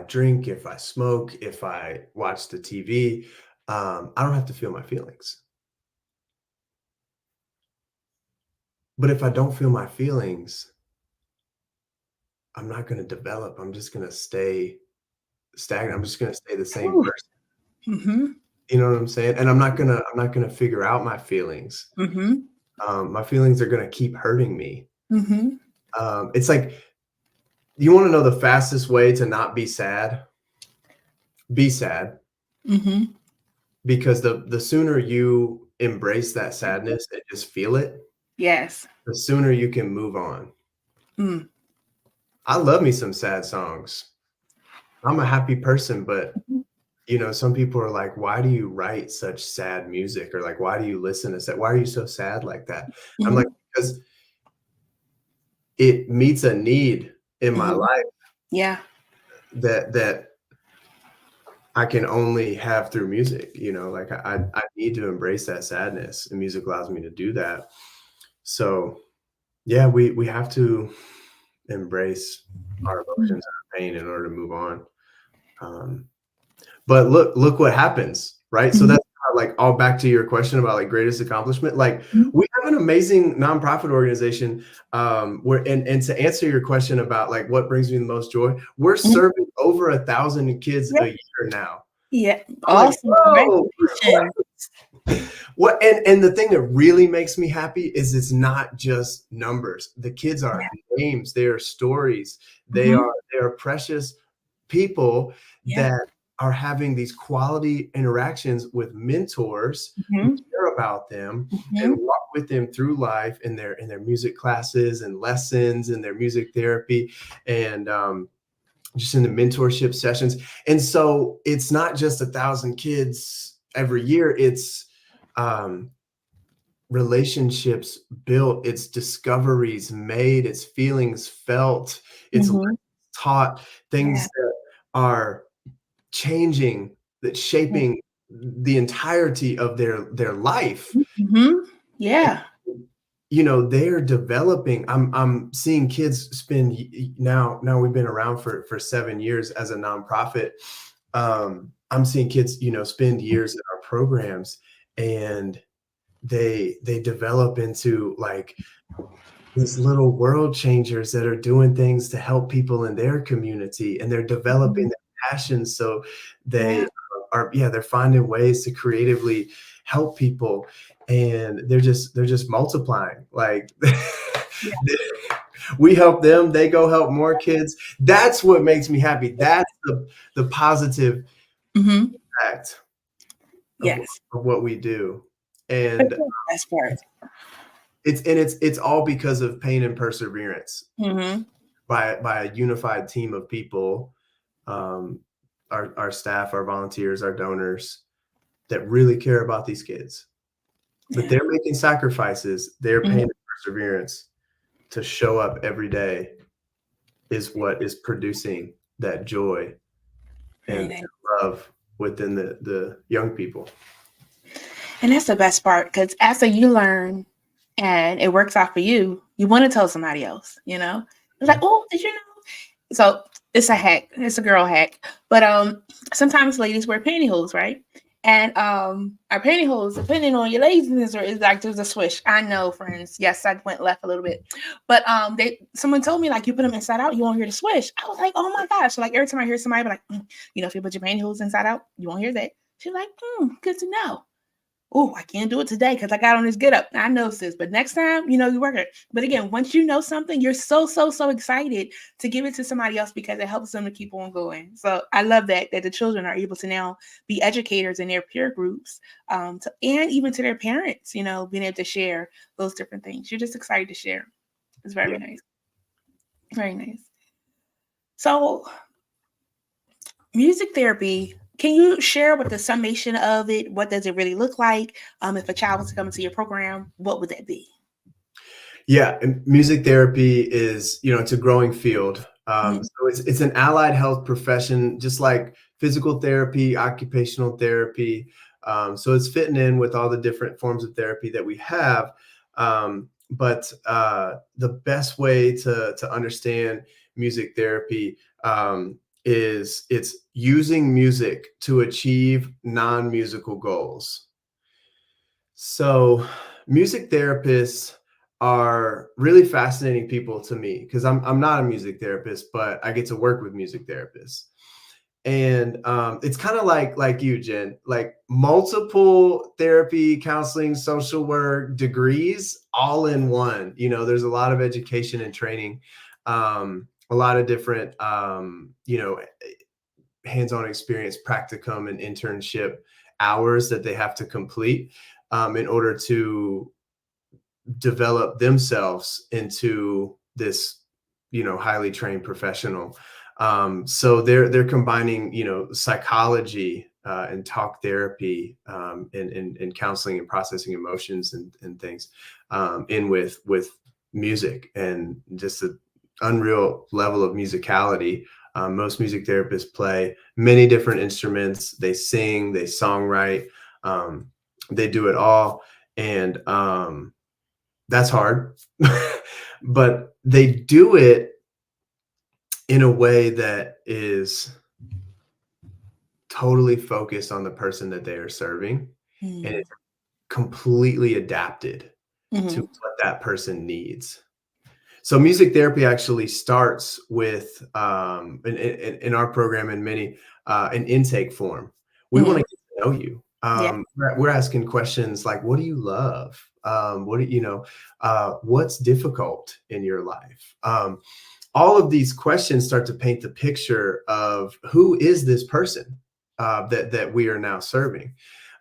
drink, if I smoke, if I watch the TV, I don't have to feel my feelings. But if I don't feel my feelings, I'm not going to develop. I'm just going to stay stagnant. I'm just going to stay the same person. You know what I'm saying? And I'm not gonna figure out my feelings. My feelings are gonna keep hurting me. It's like, you want to know the fastest way to not be sad? Be sad. Because the sooner you embrace that sadness and just feel it, the sooner you can move on. I love me some sad songs. I'm a happy person, but some people are like, why do you write such sad music? Or like, why do you listen to sad? Why are you so sad like that? I'm like, because it meets a need in my life. Yeah. That I can only have through music. Like, I need to embrace that sadness, and music allows me to do that. So yeah, we have to embrace our emotions and our pain in order to move on. But look what happens, right? So that's like, all back to your question about like greatest accomplishment. Like, we have an amazing nonprofit organization, where, and to answer your question about like what brings me the most joy, we're serving over 1,000 kids a year now. Yeah, I'm awesome. like, what? And the thing that really makes me happy is it's not just numbers. The kids are names. They are stories. They are precious people that are having these quality interactions with mentors who care about them and walk with them through life in their music classes and lessons and their music therapy, and just in the mentorship sessions. And so it's not just 1,000 kids every year. It's relationships built, it's discoveries made, it's feelings felt, it's taught, things that are changing, that shaping the entirety of their life. Yeah. They're developing. I'm seeing kids spend, now we've been around for 7 years as a nonprofit. I'm seeing kids, spend years in our programs, and they develop into like these little world changers that are doing things to help people in their community, and they're developing their passions. So they they're finding ways to creatively help people. and they're just multiplying. Like we help them, they go help more kids. That's what makes me happy. That's the positive impact of, Yes. of what we do. And That's part. it's all because of pain and perseverance by a unified team of people, our staff, our volunteers, our donors that really care about these kids. But they're making sacrifices, their pain and perseverance to show up every day is what is producing that joy and love within the young people. And that's the best part, because after you learn and it works out for you, you want to tell somebody else, you know? It's like, oh, did you know? So it's a hack. It's a girl hack. But sometimes ladies wear pantyhose, right? And our pantyhose, depending on your laziness, or is like there's a swish. I know, friends. Yes, I went left a little bit. But someone told me, like, you put them inside out, you won't hear the swish. I was like, oh my gosh. So like every time I hear somebody be like, if you put your pantyhose inside out, you won't hear that. She's like, good to know. Oh, I can't do it today because I got on this get up. I know, sis, but next time, you work it. But again, once you know something, you're so excited to give it to somebody else because it helps them to keep on going. So I love that the children are able to now be educators in their peer groups, and even to their parents, being able to share those different things. You're just excited to share. It's very nice. Very nice. So music therapy, can you share with the summation of it? What does it really look like? If a child was to come into your program, what would that be? Yeah, and music therapy is, it's a growing field. So it's an allied health profession, just like physical therapy, occupational therapy. So it's fitting in with all the different forms of therapy that we have. But the best way to understand music therapy is it's using music to achieve non-musical goals. So music therapists are really fascinating people to me because I'm not a music therapist, but I get to work with music therapists. And it's kind of like you, Jen, like multiple therapy, counseling, social work degrees all in one. There's a lot of education and training, a lot of different, hands-on experience, practicum and internship hours that they have to complete in order to develop themselves into this, highly trained professional. So they're combining, psychology and talk therapy and counseling and processing emotions and things in with music and just an unreal level of musicality. Most music therapists play many different instruments. They sing, they songwrite, they do it all. And that's hard, but they do it in a way that is totally focused on the person that they are serving, and it's completely adapted to what that person needs. So music therapy actually starts with, in our program and many, an intake form. We want to get to know you. We're asking questions like, what do you love? What do what's difficult in your life? All of these questions start to paint the picture of who is this person that we are now serving.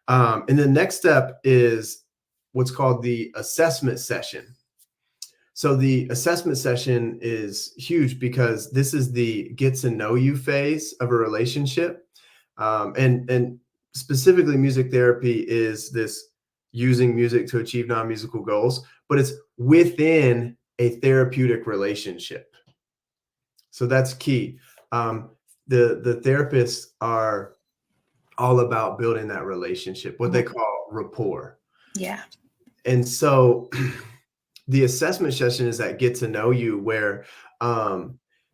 And the next step is what's called the assessment session. So the assessment session is huge because this is the get to know you phase of a relationship. And specifically music therapy is this using music to achieve non-musical goals, but it's within a therapeutic relationship. So that's key. The therapists are all about building that relationship, what they call rapport. Yeah. And so the assessment session is that get to know you where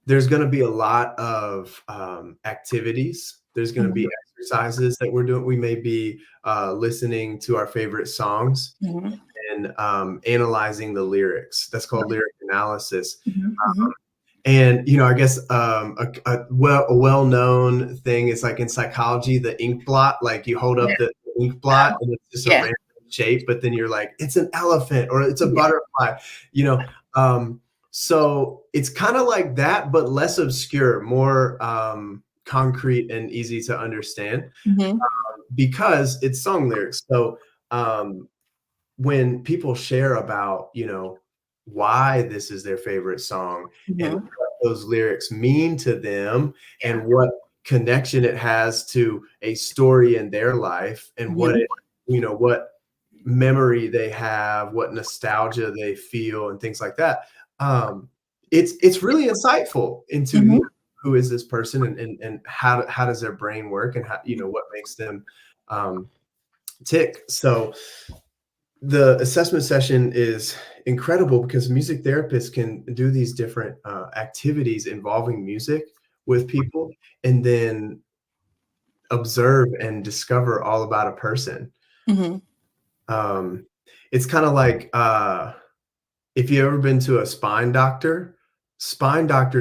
there's going to be a lot of activities. There's going to be exercises that we're doing. We may be listening to our favorite songs and analyzing the lyrics. That's called lyric analysis. And, I guess a well-known thing is like in psychology, the ink blot, like you hold up the ink blot and it's just a random shape, but then you're like, it's an elephant or it's a butterfly, you know. So it's kind of like that, but less obscure, more concrete and easy to understand, because it's song lyrics. So when people share about, why this is their favorite song and what those lyrics mean to them and what connection it has to a story in their life and what memory they have, what nostalgia they feel and things like that. It's really insightful into who is this person and how does their brain work and how, what makes them tick. So the assessment session is incredible because music therapists can do these different activities involving music with people and then observe and discover all about a person. It's kind of like if you've ever been to a spine doctors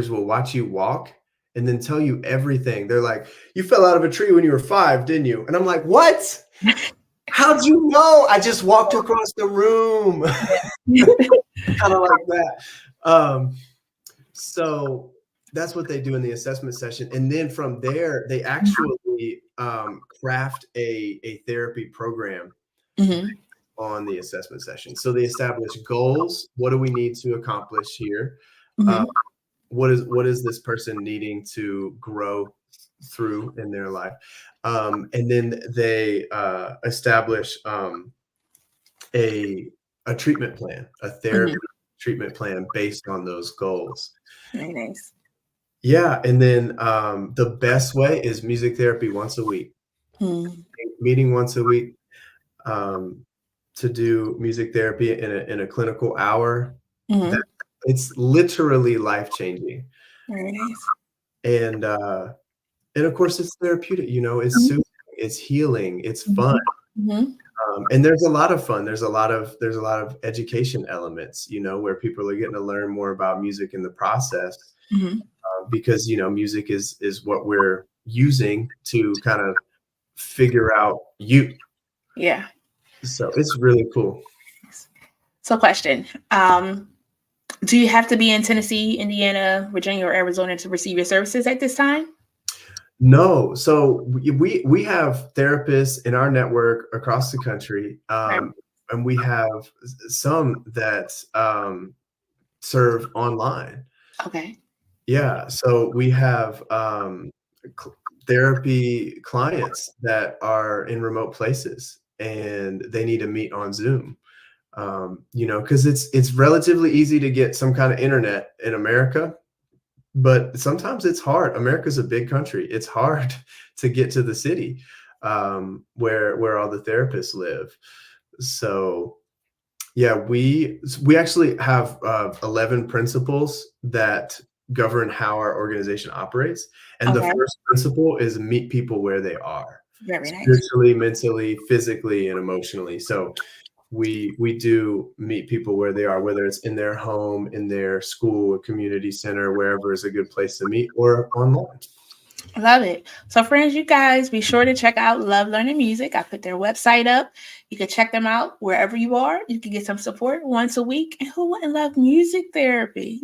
will watch you walk and then tell you everything. They're like, you fell out of a tree when you were 5, didn't you? And I'm like, what? How'd you know? I just walked across the room. Kind of like that. So that's what they do in the assessment session. And then from there, they actually craft a therapy program on the assessment session. So they establish goals. What do we need to accomplish here? What is this person needing to grow through in their life? And then they establish a treatment plan, a therapy treatment plan based on those goals. Very nice. Yeah, and then the best way is music therapy once a week. Meeting once a week to do music therapy in a clinical hour. It's literally life-changing. Very nice. And of course it's therapeutic, it's soothing, it's healing, it's fun. And there's a lot of fun. There's a lot of education elements, where people are getting to learn more about music in the process, because music is what we're using to kind of figure out you. Yeah. So it's really cool. So, question: do you have to be in Tennessee, Indiana, Virginia, or Arizona to receive your services at this time? No. So we have therapists in our network across the country, and we have some that serve online. Okay. Yeah. So we have therapy clients that are in remote places and they need to meet on Zoom. Because it's relatively easy to get some kind of internet in America. But sometimes it's hard. America's a big country. It's hard to get to the city where all the therapists live. So yeah, we actually have 11 principles that govern how our organization operates. And the first principle is meet people where they are. Very nice. Spiritually, mentally, physically, and emotionally. So we do meet people where they are, whether it's in their home, in their school, a community center, wherever is a good place to meet, or online. Love it. So friends, you guys be sure to check out Love Learning Music. I put their website up. You can check them out wherever you are. You can get some support once a week. And who wouldn't love music therapy?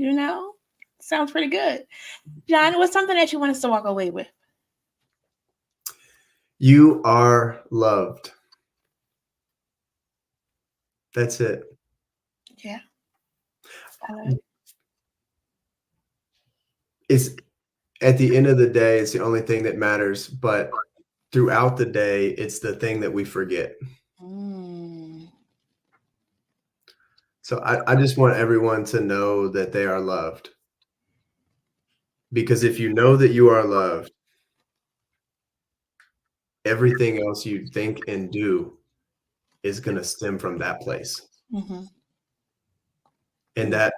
Sounds pretty good. John, what's something that you want us to walk away with? You are loved. That's it. Yeah. It's at the end of the day, it's the only thing that matters. But throughout the day, it's the thing that we forget. So I just want everyone to know that they are loved. Because if you know that you are loved, everything else you think and do is going to stem from that place. And that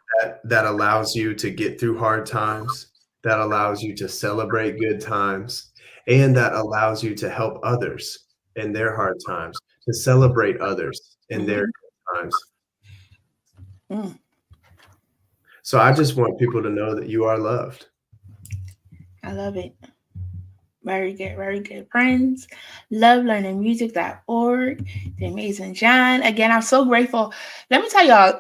allows you to get through hard times. That allows you to celebrate good times. And that allows you to help others in their hard times, to celebrate others in their good times. So I just want people to know that you are loved. I love it. Very good, very good. Friends, lovelearningmusic.org, the amazing John. Again, I'm so grateful. Let me tell y'all,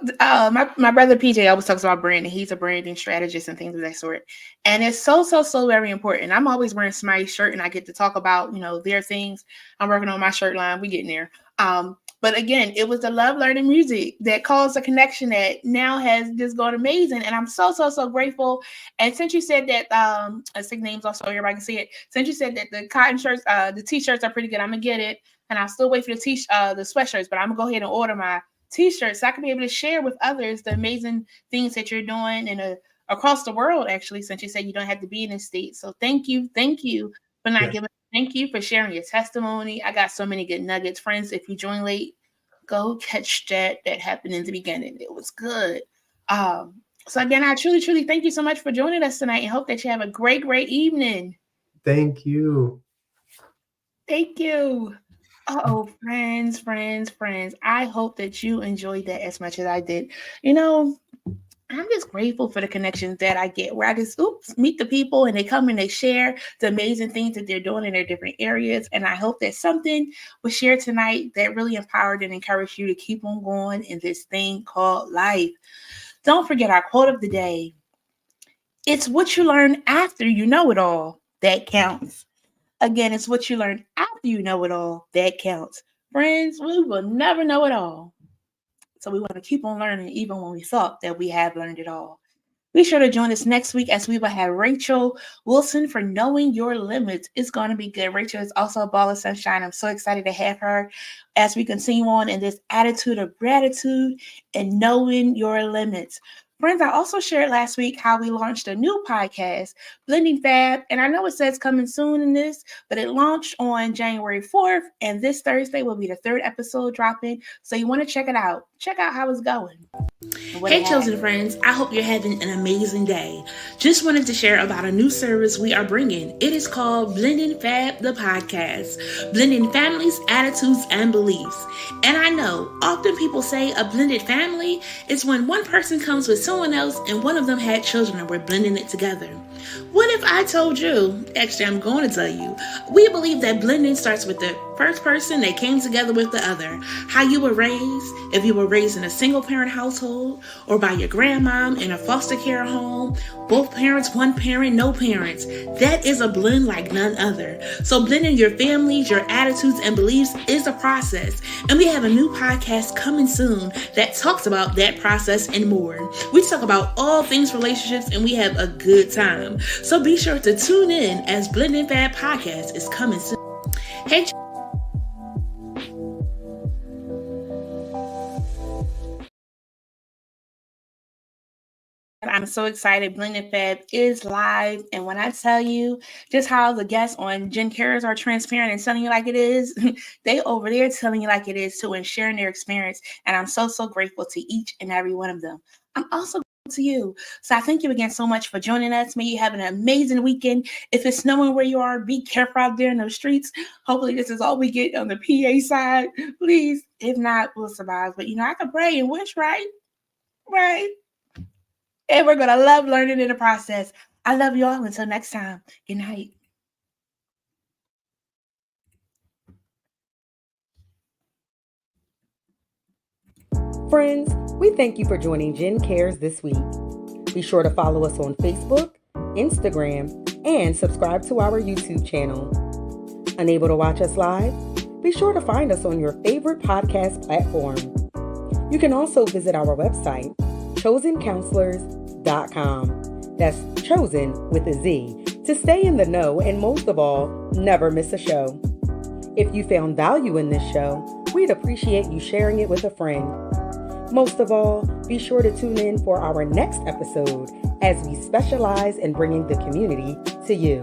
my brother PJ always talks about branding. He's a branding strategist and things of that sort. And it's so very important. I'm always wearing somebody's shirt and I get to talk about, their things. I'm working on my shirt line. We getting there. But again, it was the love learning music that caused a connection that now has just gone amazing. And I'm so grateful. And since you said that, I think names also everybody can see it. Since you said that the cotton shirts, the t-shirts are pretty good, I'm gonna get it. And I'll still wait for the the sweatshirts, but I'm gonna go ahead and order my t-shirts so I can be able to share with others the amazing things that you're doing and across the world, actually, since you said you don't have to be in the States. So thank you for not giving. Thank you for sharing your testimony. I got so many good nuggets. Friends, if you join late, go catch that happened in the beginning. It was good. So again, I truly thank you so much for joining us tonight and hope that you have a great evening. Thank you. Thank you. Friends. I hope that you enjoyed that as much as I did. I'm just grateful for the connections that I get where I just meet the people and they come and they share the amazing things that they're doing in their different areas. And I hope that something was shared tonight that really empowered and encouraged you to keep on going in this thing called life. Don't forget our quote of the day. It's what you learn after you know it all that counts. Again, it's what you learn after you know it all that counts. Friends, we will never know it all. So we want to keep on learning even when we thought that we have learned it all. Be sure to join us next week as we will have Rachel Wilson for Knowing Your Limits. It's going to be good. Rachel is also a ball of sunshine. I'm so excited to have her as we continue on in this attitude of gratitude and knowing your limits. Friends, I also shared last week how we launched a new podcast, Blending Fab. And I know it says coming soon in this, but it launched on January 4th. And this Thursday will be the 3rd episode dropping. So you want to check it out. Check out how it's going. Hey, Chozen friends, I hope you're having an amazing day. Just wanted to share about a new service we are bringing. It is called Blending Fab, the podcast, blending families, attitudes, and beliefs. And I know often people say a blended family is when one person comes with someone else and one of them had children and we're blending it together. What if I told you, actually I'm going to tell you, we believe that blending starts with the first person that came together with the other. How you were raised, if you were raised in a single parent household or by your grandmom in a foster care home, both parents, one parent, no parents. That is a blend like none other. So blending your families, your attitudes, and beliefs is a process. And we have a new podcast coming soon that talks about that process and more. We talk about all things relationships and we have a good time. So be sure to tune in as Blending Fab Podcast is coming soon. Hey, I'm so excited. Blended Fab is live. And when I tell you just how the guests on Jen Cares are transparent and telling you like it is, they over there telling you like it is too and sharing their experience. And I'm so grateful to each and every one of them. I'm also grateful to you. So I thank you again so much for joining us. May you have an amazing weekend. If it's snowing where you are, be careful out there in those streets. Hopefully this is all we get on the PA side. Please. If not, we'll survive. But I can pray and wish, right? Right. And we're going to love learning in the process. I love you all. Until next time. Good night. Friends, we thank you for joining Jen Cares this week. Be sure to follow us on Facebook, Instagram, and subscribe to our YouTube channel. Unable to watch us live? Be sure to find us on your favorite podcast platform. You can also visit our website, chozencounselors.com. That's Chozen with a Z, to stay in the know and most of all, never miss a show. If you found value in this show, we'd appreciate you sharing it with a friend. Most of all, be sure to tune in for our next episode as we specialize in bringing the community to you.